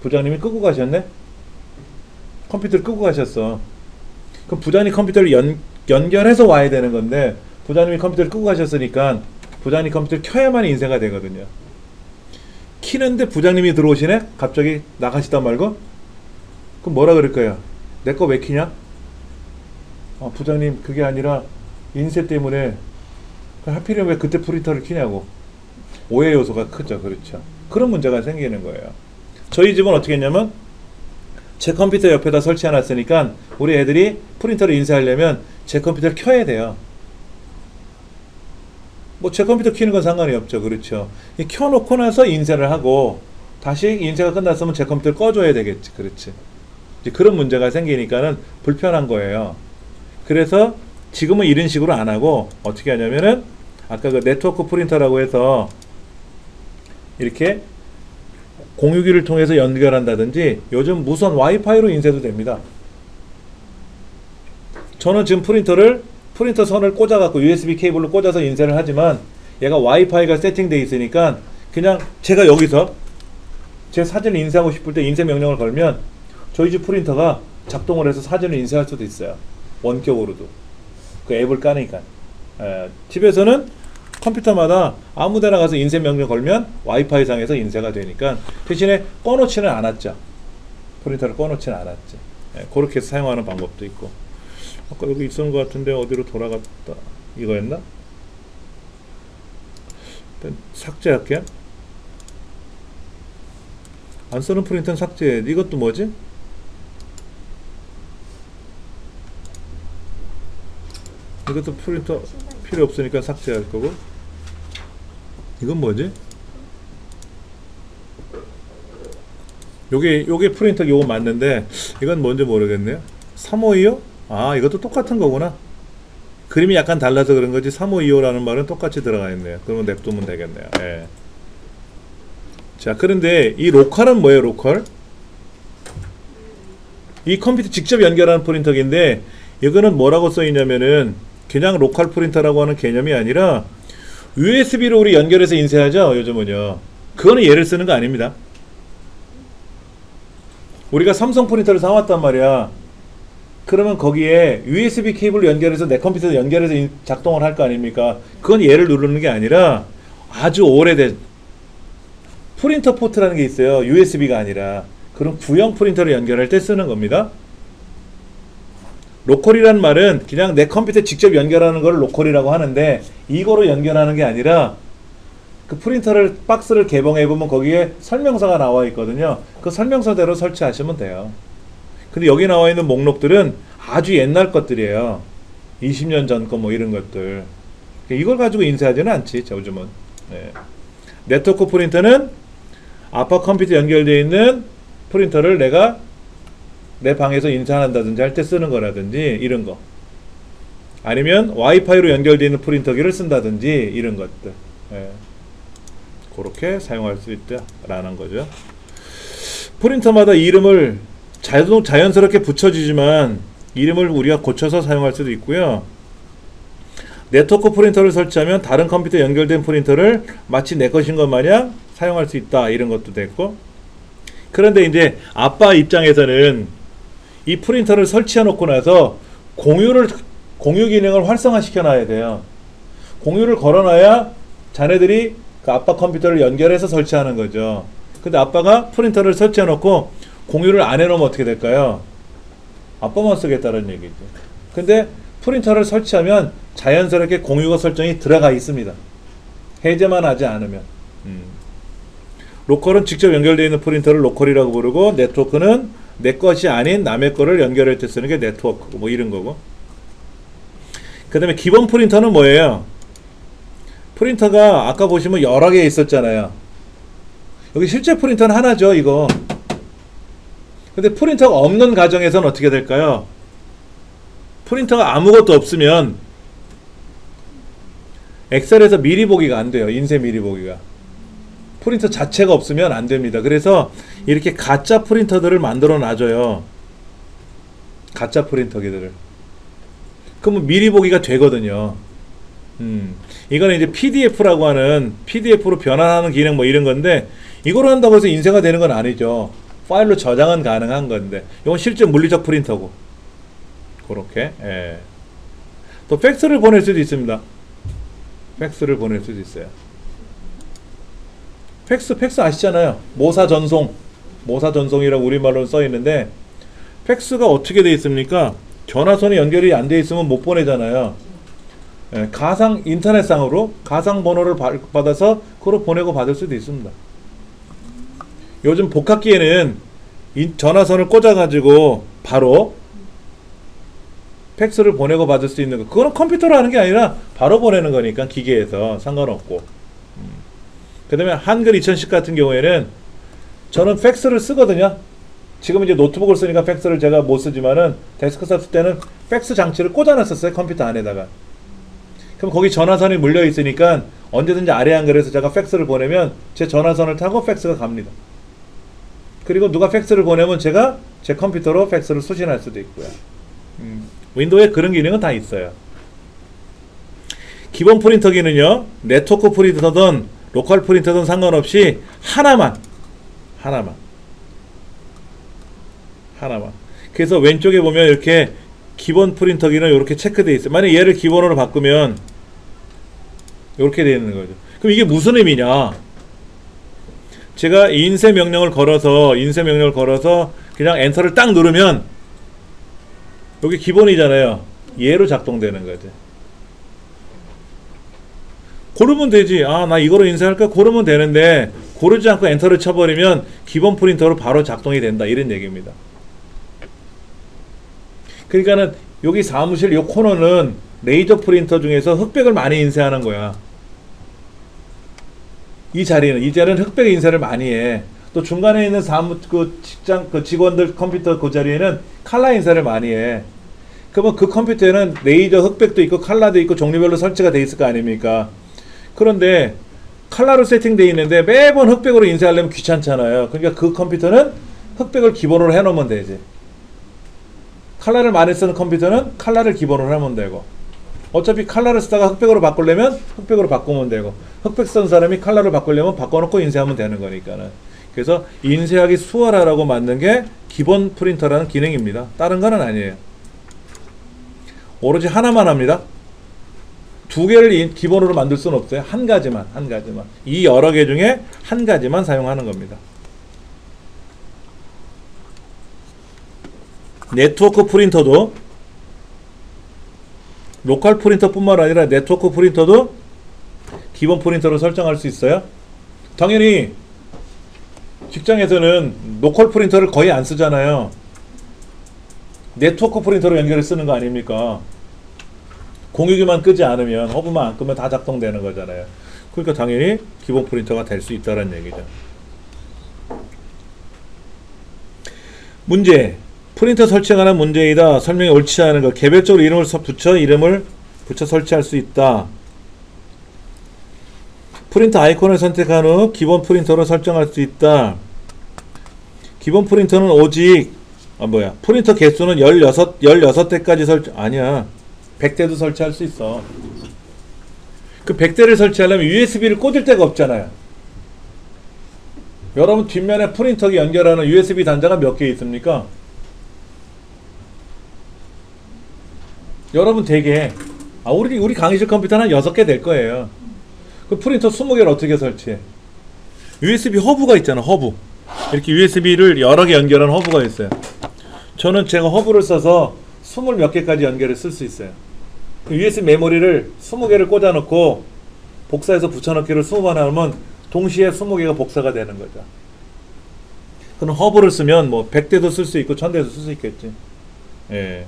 부장님이 끄고 가셨네? 컴퓨터를 끄고 가셨어. 그럼 부장님 컴퓨터를 연결해서 와야 되는 건데 부장님이 컴퓨터를 끄고 가셨으니까 부장님 컴퓨터를 켜야만 인쇄가 되거든요. 키는데 부장님이 들어오시네? 갑자기 나가시다 말고 그럼 뭐라 그럴 거야? 내 거 왜 키냐? 부장님 그게 아니라 인쇄 때문에 하필이면 왜 그때 프린터를 키냐고. 오해 요소가 크죠. 그렇죠. 그런 문제가 생기는 거예요. 저희 집은 어떻게 했냐면 제 컴퓨터 옆에다 설치해 놨으니까 우리 애들이 프린터를 인쇄하려면 제 컴퓨터를 켜야 돼요. 뭐 제 컴퓨터 키는 건 상관이 없죠. 그렇죠. 켜놓고 나서 인쇄를 하고 다시 인쇄가 끝났으면 제 컴퓨터를 꺼줘야 되겠지. 그렇지. 이제 그런 문제가 생기니까는 불편한 거예요. 그래서 지금은 이런 식으로 안 하고 어떻게 하냐면은 아까 그 네트워크 프린터라고 해서 이렇게 공유기를 통해서 연결한다든지 요즘 무선 와이파이로 인쇄도 됩니다. 저는 지금 프린터 선을 꽂아갖고 USB 케이블로 꽂아서 인쇄를 하지만 얘가 와이파이가 세팅되어 있으니까 그냥 제가 여기서 제 사진을 인쇄하고 싶을 때 인쇄 명령을 걸면 저희 집 프린터가 작동을 해서 사진을 인쇄할 수도 있어요. 원격으로도. 그 앱을 까니까. 집에서는 컴퓨터마다 아무데나 가서 인쇄 명령 걸면 와이파이 상에서 인쇄가 되니까 대신에 꺼놓지는 않았죠. 프린터를 꺼놓지는 않았죠. 그렇게 해서 사용하는 방법도 있고. 아까 여기 있었는 것 같은데 어디로 돌아갔다. 이거였나? 일단 삭제할게. 안 쓰는 프린터는 삭제해. 이것도 뭐지? 이것도 프린터 필요 없으니까 삭제할 거고. 이건 뭐지? 요게 프린터 요거 맞는데 이건 뭔지 모르겠네요. 352요? 아, 이것도 똑같은 거구나. 그림이 약간 달라서 그런 거지 3525라는 말은 똑같이 들어가 있네요. 그러면 냅두면 되겠네요. 예. 자, 그런데 이 로컬은 뭐예요? 로컬? 이 컴퓨터 직접 연결하는 프린터인데 이거는 뭐라고 써있냐면은 그냥 로컬 프린터라고 하는 개념이 아니라 USB로 우리 연결해서 인쇄하죠. 요즘은요. 그거는 얘를 쓰는 거 아닙니다. 우리가 삼성 프린터를 사왔단 말이야. 그러면 거기에 USB 케이블로 연결해서 내 컴퓨터에 연결해서 작동을 할 거 아닙니까? 그건 얘를 누르는 게 아니라 아주 오래된 프린터 포트라는 게 있어요. USB가 아니라. 그런 구형 프린터를 연결할 때 쓰는 겁니다. 로컬이라는 말은 그냥 내 컴퓨터에 직접 연결하는 걸 로컬이라고 하는데 이거로 연결하는 게 아니라 그 프린터를 박스를 개봉해 보면 거기에 설명서가 나와 있거든요. 그 설명서대로 설치하시면 돼요. 근데 여기 나와 있는 목록들은 아주 옛날 것들이에요. 20년 전 거 뭐 이런 것들. 이걸 가지고 인쇄하지는 않지 요즘은. 네. 네트워크 프린터는 아빠 컴퓨터 연결되어 있는 프린터를 내가 내 방에서 인쇄한다든지 할 때 쓰는 거라든지 이런 거. 아니면 와이파이로 연결되어 있는 프린터기를 쓴다든지 이런 것들. 네. 그렇게 사용할 수 있다라는 거죠. 프린터마다 이름을 자연스럽게 붙여지지만 이름을 우리가 고쳐서 사용할 수도 있고요. 네트워크 프린터를 설치하면 다른 컴퓨터 연결된 프린터를 마치 내 것인 것 마냥 사용할 수 있다. 이런 것도 됐고. 그런데 이제 아빠 입장에서는 이 프린터를 설치해 놓고 나서 공유 기능을 활성화시켜 놔야 돼요. 공유를 걸어 놔야 자네들이 그 아빠 컴퓨터를 연결해서 설치하는 거죠. 근데 아빠가 프린터를 설치해 놓고 공유를 안 해놓으면 어떻게 될까요? 아빠만 쓰겠다는 얘기죠. 근데 프린터를 설치하면 자연스럽게 공유가 설정이 들어가 있습니다. 해제만 하지 않으면. 로컬은 직접 연결되어 있는 프린터를 로컬이라고 부르고 네트워크는 내 것이 아닌 남의 거를 연결할 때 쓰는 게 네트워크고 뭐 이런 거고. 그 다음에 기본 프린터는 뭐예요? 프린터가 아까 보시면 여러 개 있었잖아요. 여기 실제 프린터는 하나죠, 이거. 근데 프린터가 없는 가정에서는 어떻게 될까요? 프린터가 아무것도 없으면 엑셀에서 미리 보기가 안 돼요. 인쇄 미리 보기가. 프린터 자체가 없으면 안 됩니다. 그래서 이렇게 가짜 프린터들을 만들어 놔줘요. 가짜 프린터기들을. 그러면 미리 보기가 되거든요. 이거는 이제 PDF라고 하는 PDF로 변환하는 기능 뭐 이런 건데 이걸 한다고 해서 인쇄가 되는 건 아니죠. 파일로 저장은 가능한 건데 이건 실제 물리적 프린터고 그렇게. 예. 또 팩스를 보낼 수도 있습니다. 팩스를 보낼 수도 있어요. 팩스 아시잖아요. 모사전송이라고 우리말로 써 있는데 팩스가 어떻게 돼 있습니까? 전화선이 연결이 안 돼 있으면 못 보내잖아요. 예, 가상 인터넷상으로 가상 번호를 받아서 그걸 보내고 받을 수도 있습니다. 요즘 복합기에는 전화선을 꽂아가지고 바로 팩스를 보내고 받을 수 있는 거. 그거는 컴퓨터로 하는 게 아니라 바로 보내는 거니까 기계에서 상관없고. 그 다음에 한글 2000식 같은 경우에는 저는 팩스를 쓰거든요. 지금 이제 노트북을 쓰니까 팩스를 제가 못 쓰지만은 데스크탑 쓸 때는 팩스 장치를 꽂아놨었어요. 컴퓨터 안에다가. 그럼 거기 전화선이 물려 있으니까 언제든지 아래 한글에서 제가 팩스를 보내면 제 전화선을 타고 팩스가 갑니다. 그리고 누가 팩스를 보내면 제가 제 컴퓨터로 팩스를 수신할 수도 있고요. 윈도우에 그런 기능은 다 있어요. 기본 프린터기는요, 네트워크 프린터든 로컬 프린터든 상관없이 하나만. 그래서 왼쪽에 보면 이렇게 기본 프린터기는 이렇게 체크되어 있어요. 만약 얘를 기본으로 바꾸면 이렇게 되어 있는 거죠. 그럼 이게 무슨 의미냐? 제가 인쇄 명령을 걸어서 그냥 엔터를 딱 누르면 여기 기본이잖아요. 얘로 작동되는 거죠. 고르면 되지. 아, 나 이거로 인쇄할까? 고르면 되는데 고르지 않고 엔터를 쳐버리면 기본 프린터로 바로 작동이 된다. 이런 얘기입니다. 그러니까는 여기 사무실 이 코너는 레이저 프린터 중에서 흑백을 많이 인쇄하는 거야. 이 자리는 흑백 인쇄를 많이 해. 또 중간에 있는 직장 직원들 컴퓨터 그 자리에는 칼라 인쇄를 많이 해. 그러면 그 컴퓨터에는 레이저 흑백도 있고 칼라도 있고 종류별로 설치가 돼 있을 거 아닙니까? 그런데 칼라로 세팅되어 있는데 매번 흑백으로 인쇄하려면 귀찮잖아요. 그러니까 그 컴퓨터는 흑백을 기본으로 해놓으면 되지. 칼라를 많이 쓰는 컴퓨터는 칼라를 기본으로 하면 되고, 어차피 칼라를 쓰다가 흑백으로 바꾸려면 흑백으로 바꾸면 되고, 흑백 쓴 사람이 칼라를 바꾸려면 바꿔놓고 인쇄하면 되는 거니까는. 그래서 인쇄하기 수월하라고 만든 게 기본 프린터라는 기능입니다. 다른 거는 아니에요. 오로지 하나만 합니다. 두 개를 기본으로 만들 수는 없어요. 한 가지만. 이 여러 개 중에 한 가지만 사용하는 겁니다. 네트워크 프린터도 로컬 프린터뿐만 아니라 네트워크 프린터도 기본 프린터로 설정할 수 있어요. 당연히 직장에서는 로컬 프린터를 거의 안 쓰잖아요. 네트워크 프린터로 연결해 쓰는 거 아닙니까? 공유기만 끄지 않으면, 허브만 안 끄면 다 작동되는 거잖아요. 그러니까 당연히 기본 프린터가 될 수 있다는 얘기죠. 문제. 프린터 설치에 관한 문제이다. 설명이 옳지 않은 것. 개별적으로 이름을 붙여 설치할 수 있다. 프린터 아이콘을 선택한 후 기본 프린터로 설정할 수 있다. 기본 프린터는 오직 프린터 개수는 16대까지 아니야. 100대도 설치할 수 있어. 그 100대를 설치하려면 USB를 꽂을 데가 없잖아요. 여러분 뒷면에 프린터기 연결하는 USB 단자가 몇 개 있습니까? 여러분 되게 우리 강의실 컴퓨터는 한 6개 될 거예요. 그 프린터 20개를 어떻게 설치해? USB 허브가 있잖아. 허브. 이렇게 USB를 여러 개 연결한 허브가 있어요. 저는 제가 허브를 써서 20 몇 개까지 연결을 쓸 수 있어요. USB 메모리를 20개를 꽂아 놓고 복사해서 붙여넣기를 20번 하면 동시에 20개가 복사가 되는 거죠. 그럼 허브를 쓰면 100대도 쓸 수 있고 1000대도 쓸 수 있겠지. 예.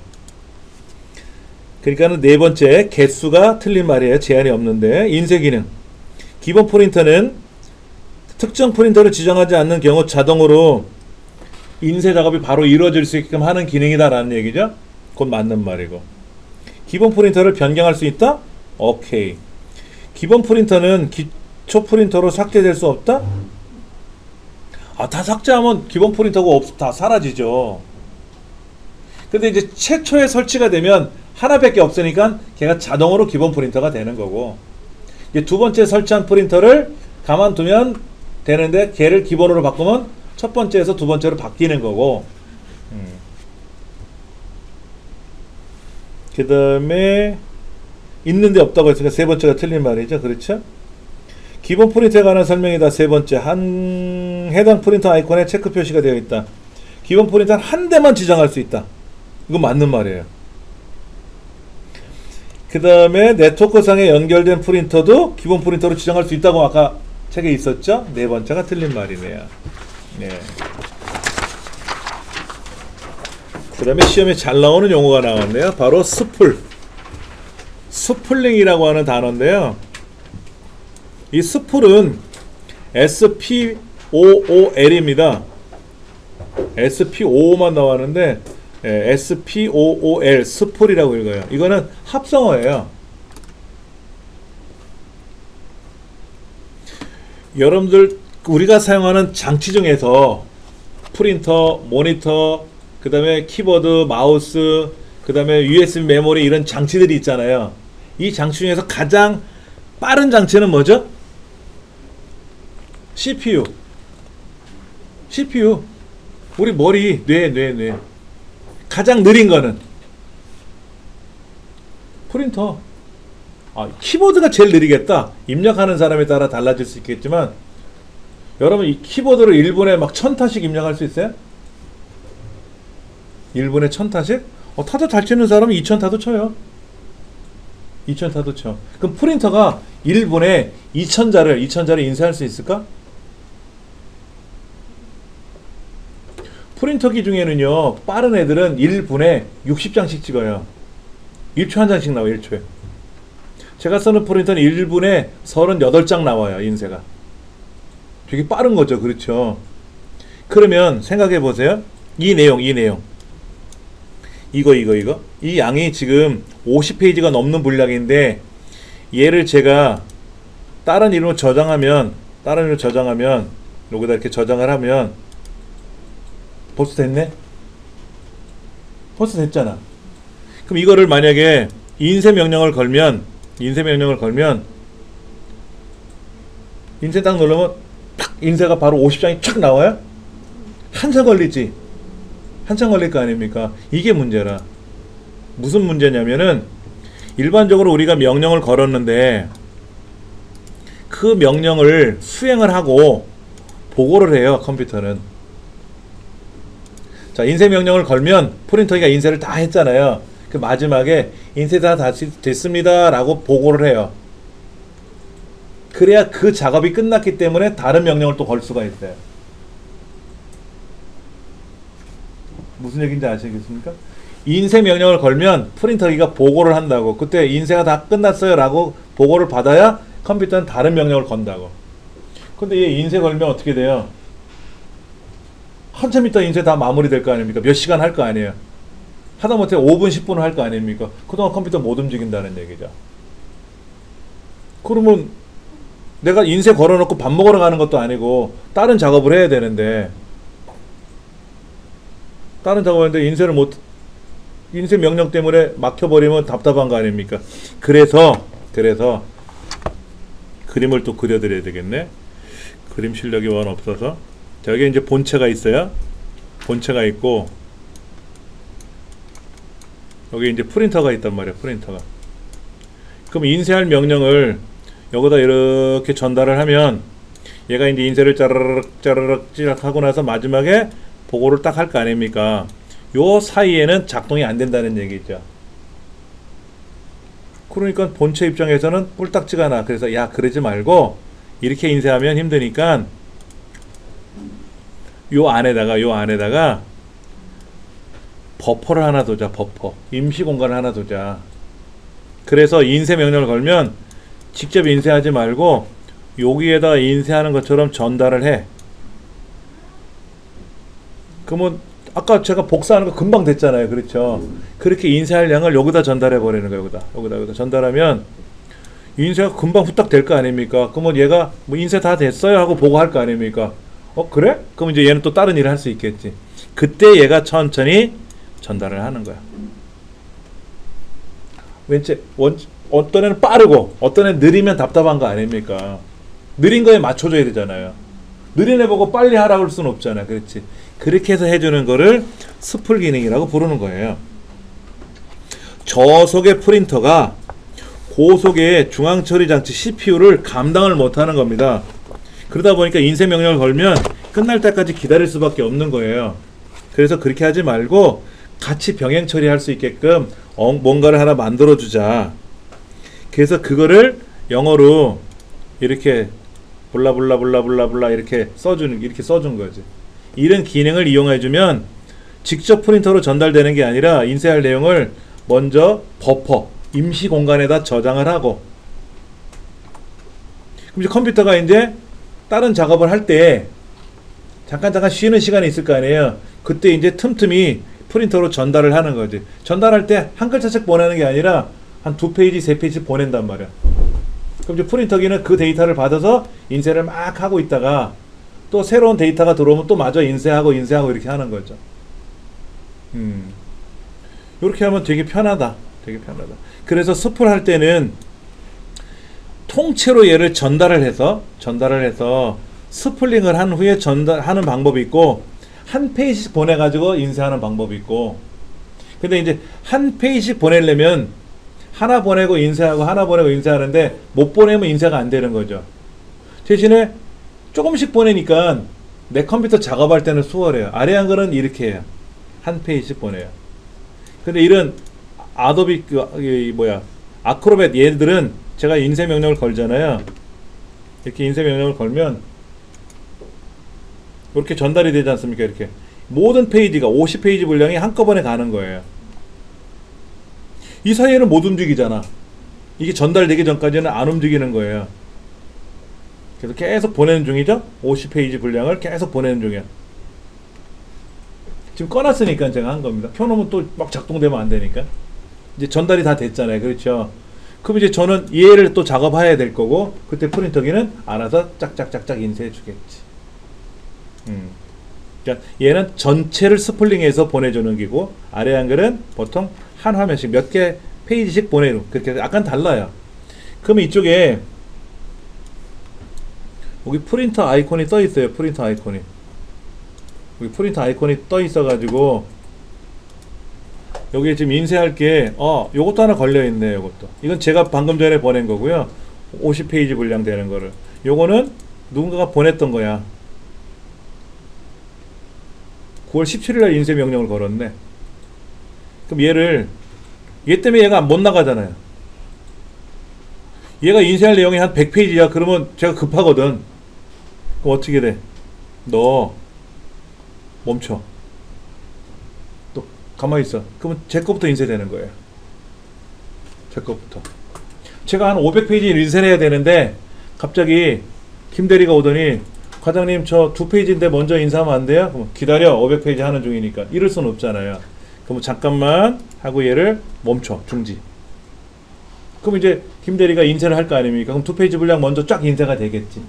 그러니까는 네 번째 개수가 틀린 말이에요. 제한이 없는데. 인쇄 기능. 기본 프린터는 특정 프린터를 지정하지 않는 경우 자동으로 인쇄 작업이 바로 이루어질 수 있게끔 하는 기능이다라는 얘기죠. 그건 맞는 말이고. 기본 프린터를 변경할 수 있다? 오케이. 기본 프린터는 기초 프린터로 삭제될 수 없다? 다 삭제하면 기본 프린터가 다 사라지죠. 근데 이제 최초에 설치가 되면 하나밖에 없으니까 걔가 자동으로 기본 프린터가 되는 거고, 이제 두 번째 설치한 프린터를 가만두면 되는데 걔를 기본으로 바꾸면 첫 번째에서 두 번째로 바뀌는 거고, 그 다음에 있는데 없다고 했으니까 세 번째가 틀린 말이죠. 그렇죠? 기본 프린터에 관한 설명이다. 세 번째. 해당 프린터 아이콘에 체크 표시가 되어 있다. 기본 프린터 한 대만 지정할 수 있다. 이거 맞는 말이에요. 그 다음에 네트워크상에 연결된 프린터도 기본 프린터로 지정할 수 있다고 아까 책에 있었죠? 네 번째가 틀린 말이네요. 네. 그 다음에 시험에 잘 나오는 용어가 나왔네요. 바로 스플링이라고 하는 단어인데요. 이 스플은 SPOOL입니다. SPOO만 나왔는데 SPOOL 스플이라고 읽어요. 이거는 합성어예요. 여러분들 우리가 사용하는 장치 중에서 프린터, 모니터, 그 다음에 키보드, 마우스, 그 다음에 USB 메모리 이런 장치들이 있잖아요. 이 장치 중에서 가장 빠른 장치는 뭐죠? CPU. 우리 머리, 뇌. 가장 느린 거는 프린터. 키보드가 제일 느리겠다. 입력하는 사람에 따라 달라질 수 있겠지만 여러분 이 키보드를 1분에 막 1000타씩 입력할 수 있어요? 1분에 1000타씩? 타도 잘 치는 사람은 2000타도 쳐요. 2000타도 쳐. 그럼 프린터가 1분에 2000자를 인쇄할 수 있을까? 프린터기 중에는요, 빠른 애들은 1분에 60장씩 찍어요. 1초 한 장씩 나와요, 1초에. 제가 쓰는 프린터는 1분에 38장 나와요, 인쇄가. 되게 빠른 거죠, 그렇죠? 그러면 생각해 보세요. 이 내용. 이거. 이 양이 지금 50페이지가 넘는 분량인데, 얘를 제가 다른 이름으로 저장하면, 여기다 이렇게 저장을 하면, 벌써 됐네? 벌써 됐잖아. 그럼 이거를 만약에 인쇄 명령을 걸면 인쇄 딱 누르면 탁 인쇄가 바로 50장이 촥 나와요? 한참 걸리지. 한참 걸릴 거 아닙니까? 이게 문제라. 무슨 문제냐면은 일반적으로 우리가 명령을 걸었는데 그 명령을 수행을 하고 보고를 해요, 컴퓨터는. 자, 인쇄 명령을 걸면 프린터기가 인쇄를 다 했잖아요. 그 마지막에 인쇄 다 됐습니다 라고 보고를 해요. 그래야 그 작업이 끝났기 때문에 다른 명령을 또 걸 수가 있어요. 무슨 얘기인지 아시겠습니까? 인쇄 명령을 걸면 프린터기가 보고를 한다고. 그때 인쇄가 다 끝났어요 라고 보고를 받아야 컴퓨터는 다른 명령을 건다고. 근데 얘 인쇄 걸면 어떻게 돼요? 한참 있다 인쇄 다 마무리될 거 아닙니까? 몇 시간 할 거 아니에요. 하다못해 5분 10분 할 거 아닙니까? 그동안 컴퓨터 못 움직인다는 얘기죠. 그러면 내가 인쇄 걸어놓고 밥 먹으러 가는 것도 아니고 다른 작업을 해야 되는데, 인쇄 명령 때문에 막혀버리면 답답한 거 아닙니까? 그래서 그림을 또 그려드려야 되겠네. 그림 실력이 원 없어서. 자, 여기 이제 본체가 있어요. 본체가 있고 여기 이제 프린터가 있단 말이에요. 프린터가. 그럼 인쇄할 명령을 여기다 이렇게 전달을 하면 얘가 이제 인쇄를 짜르륵 하고 나서 마지막에 보고를 딱 할 거 아닙니까? 요 사이에는 작동이 안 된다는 얘기죠. 그러니까 본체 입장에서는 뿔딱지가 나. 그래서 야, 그러지 말고 이렇게 인쇄하면 힘드니까 요 안에다가 버퍼를 하나 두자. 버퍼. 임시 공간을 하나 두자. 그래서 인쇄 명령을 걸면 직접 인쇄하지 말고 여기에다 인쇄하는 것처럼 전달을 해. 그러면 아까 제가 복사하는 거 금방 됐잖아요. 그렇죠? 그렇게 인쇄할 양을 여기다 전달해 버리는 거예요. 여기다 전달하면 인쇄가 금방 후딱 될 거 아닙니까? 그러면 얘가 뭐 인쇄 다 됐어요 하고 보고할 거 아닙니까? 그래? 그럼 이제 얘는 또 다른 일을 할 수 있겠지. 그때 얘가 천천히 전달을 하는 거야. 왠지 어떤 애는 빠르고 어떤 애는 느리면 답답한 거 아닙니까? 느린 거에 맞춰줘야 되잖아요. 느린 애 보고 빨리 하라고 할 수는 없잖아. 그렇지? 그렇게 해서 해주는 거를 스플 기능이라고 부르는 거예요. 저속의 프린터가 고속의 중앙처리 장치 CPU를 감당을 못하는 겁니다. 그러다 보니까 인쇄 명령을 걸면 끝날 때까지 기다릴 수밖에 없는 거예요. 그래서 그렇게 하지 말고 같이 병행 처리할 수 있게끔 뭔가를 하나 만들어 주자. 그래서 그거를 영어로 이렇게 블라블라블라블라블라 이렇게 써준 거지. 이런 기능을 이용해 주면 직접 프린터로 전달되는 게 아니라 인쇄할 내용을 먼저 버퍼 임시 공간에다 저장을 하고, 그럼 이제 컴퓨터가 이제 다른 작업을 할 때 잠깐 쉬는 시간이 있을 거 아니에요. 그때 이제 틈틈이 프린터로 전달을 하는 거지. 전달할 때 한 글자씩 보내는 게 아니라 한 2페이지, 3페이지 보낸단 말이야. 그럼 이제 프린터기는 그 데이터를 받아서 인쇄를 막 하고 있다가 또 새로운 데이터가 들어오면 또 마저 인쇄하고 이렇게 하는 거죠. 이렇게 하면 되게 편하다. 그래서 스풀 할 때는 통째로 얘를 전달을 해서 스플링을 한 후에 전달하는 방법이 있고, 한 페이지씩 보내가지고 인쇄하는 방법이 있고. 근데 이제 한 페이지씩 보내려면 하나 보내고 인쇄하고 하나 보내고 인쇄하는데 못 보내면 인쇄가 안 되는 거죠. 대신에 조금씩 보내니까 내 컴퓨터 작업할 때는 수월해요. 아래 한 거는 이렇게 해요. 한 페이지씩 보내요. 근데 이런 아도비 아크로벳 얘들은 제가 인쇄 명령을 걸잖아요. 이렇게 인쇄 명령을 걸면 이렇게 전달이 되지 않습니까? 이렇게 모든 페이지가 50페이지 분량이 한꺼번에 가는 거예요. 이 사이에는 못 움직이잖아. 이게 전달되기 전까지는 안 움직이는 거예요. 그래서 계속 보내는 중이죠. 50페이지 분량을 계속 보내는 중이야. 지금 꺼놨으니까 제가 한 겁니다. 켜놓으면 또 막 작동되면 안 되니까. 이제 전달이 다 됐잖아요. 그렇죠? 그럼 이제 저는 얘를 또 작업해야 될 거고, 그때 프린터기는 알아서 짝짝짝짝 인쇄해 주겠지. 그러니까 얘는 전체를 스플링해서 보내주는 기고, 아래 한글은 보통 한 화면씩 몇 개 페이지씩 보내는, 그렇게 약간 달라요. 그러면 이쪽에 여기 프린터 아이콘이 떠 있어요. 프린터 아이콘이 여기 프린터 아이콘이 떠 있어 가지고 여기에 지금 인쇄할 게 요것도 하나 걸려 있네요. 요것도, 이건 제가 방금 전에 보낸 거고요. 50페이지 분량 되는 거를, 요거는 누군가가 보냈던 거야. 9월 17일날 인쇄 명령을 걸었네. 그럼 얘 때문에 얘가 못 나가잖아요. 얘가 인쇄할 내용이 한 100페이지야. 그러면 제가 급하거든. 그럼 어떻게 돼? 너 멈춰. 또 가만히 있어. 그러면 제 거부터 인쇄되는 거예요. 제 거부터. 제가 한 500페이지 인쇄를 해야 되는데 갑자기 김대리가 오더니, 과장님 저 2페이지인데 먼저 인쇄하면 안 돼요? 그럼 기다려, 500페이지 하는 중이니까. 이럴 수는 없잖아요. 그럼 잠깐만 하고 얘를 멈춰, 중지. 그럼 이제 김대리가 인쇄를 할 거 아닙니까? 그럼 2페이지 분량 먼저 쫙 인쇄가 되겠지.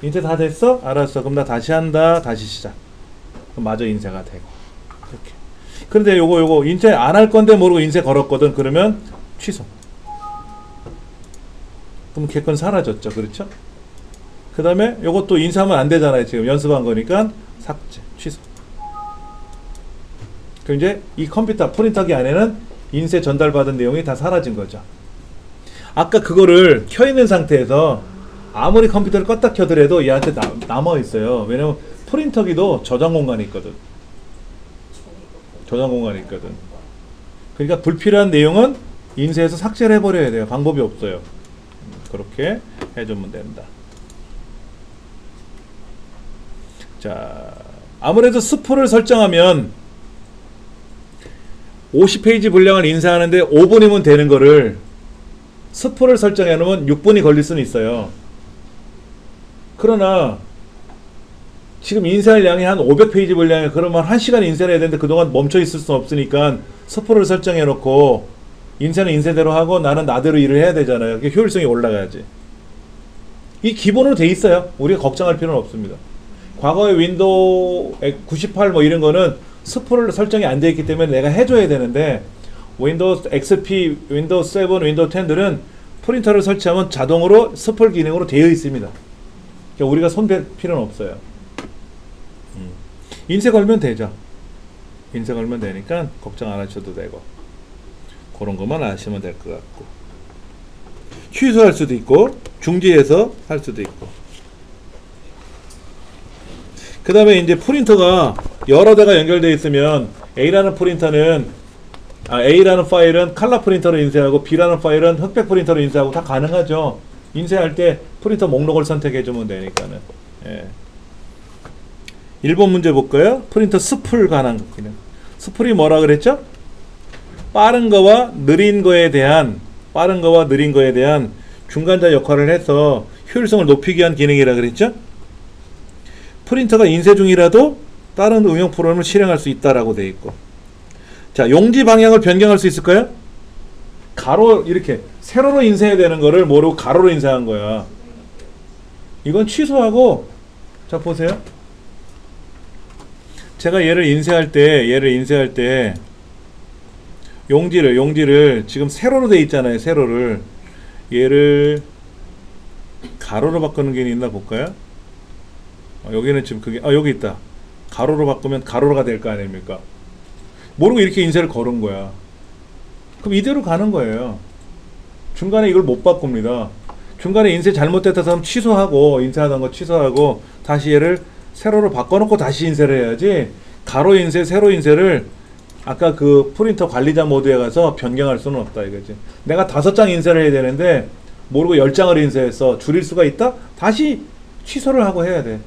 인쇄 다 됐어? 알았어. 그럼 나 다시 한다. 다시 시작. 그럼 마저 인쇄가 되고. 이렇게. 그런데 요거 인쇄 안 할 건데 모르고 인쇄 걸었거든. 그러면 취소. 그럼 걔 건 사라졌죠. 그렇죠? 그 다음에 요것도 인쇄하면 안 되잖아요. 지금 연습한 거니까 삭제, 취소. 그럼 이제 이 컴퓨터 프린터기 안에는 인쇄 전달받은 내용이 다 사라진 거죠. 아까 그거를 켜 있는 상태에서 아무리 컴퓨터를 껐다 켜더라도 얘한테 남아 있어요. 왜냐면 프린터기도 저장 공간이 있거든. 그러니까 불필요한 내용은 인쇄해서 삭제를 해버려야 돼요. 방법이 없어요. 그렇게 해주면 된다. 자, 아무래도 스풀을 설정하면 50페이지 분량을 인쇄하는데 5분이면 되는 거를 스풀을 설정해 놓으면 6분이 걸릴 수는 있어요. 그러나 지금 인쇄할 양이 한 500페이지 분량에, 그러면 1시간 인쇄를 해야 되는데 그동안 멈춰 있을 수 없으니까 스풀을 설정해 놓고 인쇄는 인쇄대로 하고 나는 나대로 일을 해야 되잖아요. 그게 효율성이 올라가야지. 이 기본으로 돼 있어요. 우리가 걱정할 필요는 없습니다. 과거에 윈도우 98 뭐 이런 거는 스풀을 설정이 안 되어 있기 때문에 내가 해줘야 되는데, 윈도우 XP, 윈도우 7, 윈도우 10들은 프린터를 설치하면 자동으로 스풀 기능으로 되어 있습니다. 그러니까 우리가 손댈 필요는 없어요. 인쇄 걸면 되죠. 인쇄 걸면 되니까 걱정 안 하셔도 되고, 그런 것만 아시면 될 것 같고, 취소할 수도 있고 중지해서 할 수도 있고. 그 다음에 이제 프린터가 여러 대가 연결되어 있으면 A라는 파일은 컬러 프린터로 인쇄하고 B라는 파일은 흑백 프린터로 인쇄하고 다 가능하죠. 인쇄할 때 프린터 목록을 선택해주면 되니까는. 예. 1번 문제 볼까요? 프린터 스풀 관한 기능. 스풀이 뭐라 그랬죠? 빠른 거와 느린 거에 대한 중간자 역할을 해서 효율성을 높이기 위한 기능이라 그랬죠? 프린터가 인쇄 중이라도 다른 응용 프로그램을 실행할 수 있다라고 되어 있고. 자, 용지 방향을 변경할 수 있을까요? 가로 이렇게 세로로 인쇄해야 되는 거를 모르고 가로로 인쇄한 거야. 이건 취소하고, 자 보세요. 제가 얘를 인쇄할 때 용지를 지금 세로로 돼 있잖아요. 세로를 얘를 가로로 바꾸는 게 있나 볼까요? 여기는 지금 그게 여기 있다. 가로로 바꾸면 가로로가 될 거 아닙니까? 모르고 이렇게 인쇄를 걸은 거야. 그럼 이대로 가는 거예요. 중간에 이걸 못 바꿉니다. 중간에 인쇄 잘못됐다 하면 취소하고, 인쇄하던 거 취소하고 다시 얘를 세로로 바꿔놓고 다시 인쇄를 해야지, 가로 인쇄, 세로 인쇄를 아까 그 프린터 관리자 모드에 가서 변경할 수는 없다 이거지. 내가 5장 인쇄를 해야 되는데 모르고 10장을 인쇄했어. 줄일 수가 있다? 다시 취소를 하고 해야 돼.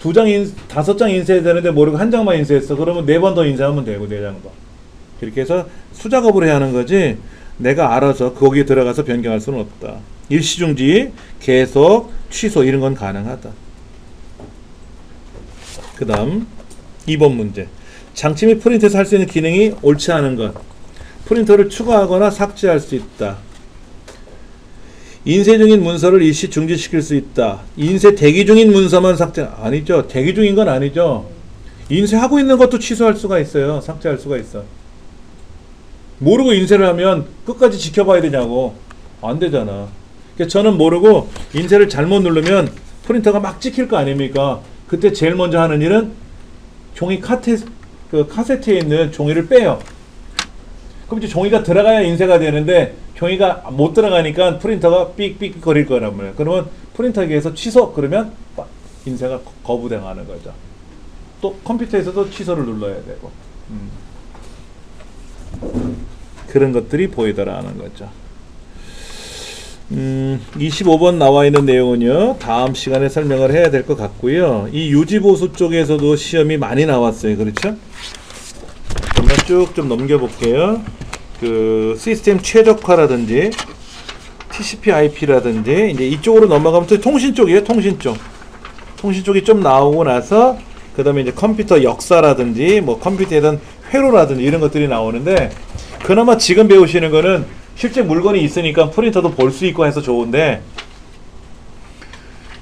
5장 인쇄해야 되는데 모르고 1장만 인쇄했어. 그러면 4번 더 인쇄하면 되고, 4장 더. 이렇게 해서 수작업을 해야 하는 거지, 내가 알아서 거기에 들어가서 변경할 수는 없다. 일시중지, 계속, 취소 이런 건 가능하다. 그 다음 2번 문제. 장치 및 프린터에서 할 수 있는 기능이 옳지 않은 것. 프린터를 추가하거나 삭제할 수 있다. 인쇄 중인 문서를 일시 중지시킬 수 있다. 인쇄 대기 중인 문서만 삭제, 아니죠. 대기 중인 건 아니죠. 인쇄하고 있는 것도 취소할 수가 있어요. 삭제할 수가 있어. 모르고 인쇄를 하면 끝까지 지켜봐야 되냐고. 안 되잖아. 그러니까 저는 모르고 인쇄를 잘못 누르면 프린터가 막 찍힐 거 아닙니까? 그때 제일 먼저 하는 일은 종이 카세트에 있는 종이를 빼요. 그럼 이제 종이가 들어가야 인쇄가 되는데 종이가 못 들어가니까 프린터가 삑삑 거릴 거란 말이에요. 그러면 프린터기에서 취소 그러면 인쇄가 거부당하는 거죠. 또 컴퓨터에서도 취소를 눌러야 되고. 그런 것들이 보이더라는 거죠. 25번 나와 있는 내용은요, 다음 시간에 설명을 해야 될 것 같고요. 이 유지보수 쪽에서도 시험이 많이 나왔어요. 그렇죠? 한번 쭉 좀 넘겨볼게요. 그 시스템 최적화라든지 TCP/IP라든지 이제 이쪽으로 넘어가면 또 통신 쪽이에요. 통신 쪽이 좀 나오고 나서 그 다음에 이제 컴퓨터 역사라든지 뭐 컴퓨터에 대한 회로라든지 이런 것들이 나오는데, 그나마 지금 배우시는 거는 실제 물건이 있으니까 프린터도 볼 수 있고 해서 좋은데,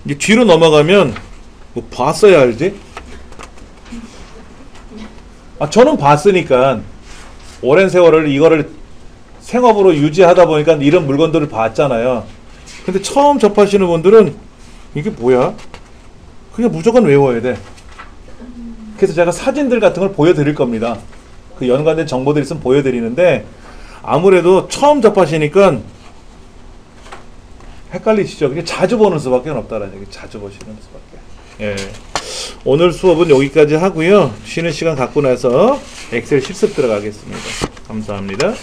이제 뒤로 넘어가면 뭐 봤어야 알지? 저는 봤으니까 오랜 세월을 이거를 생업으로 유지하다 보니까 이런 물건들을 봤잖아요. 근데 처음 접하시는 분들은 이게 뭐야? 그냥 무조건 외워야 돼. 그래서 제가 사진들 같은 걸 보여드릴 겁니다. 그 연관된 정보들이 있으면 보여드리는데, 아무래도 처음 접하시니까 헷갈리시죠? 그게 자주 보는 수밖에 없다라는 얘기. 자주 보시는 수밖에. 예. 오늘 수업은 여기까지 하고요. 쉬는 시간 갖고 나서 엑셀 실습 들어가겠습니다. 감사합니다.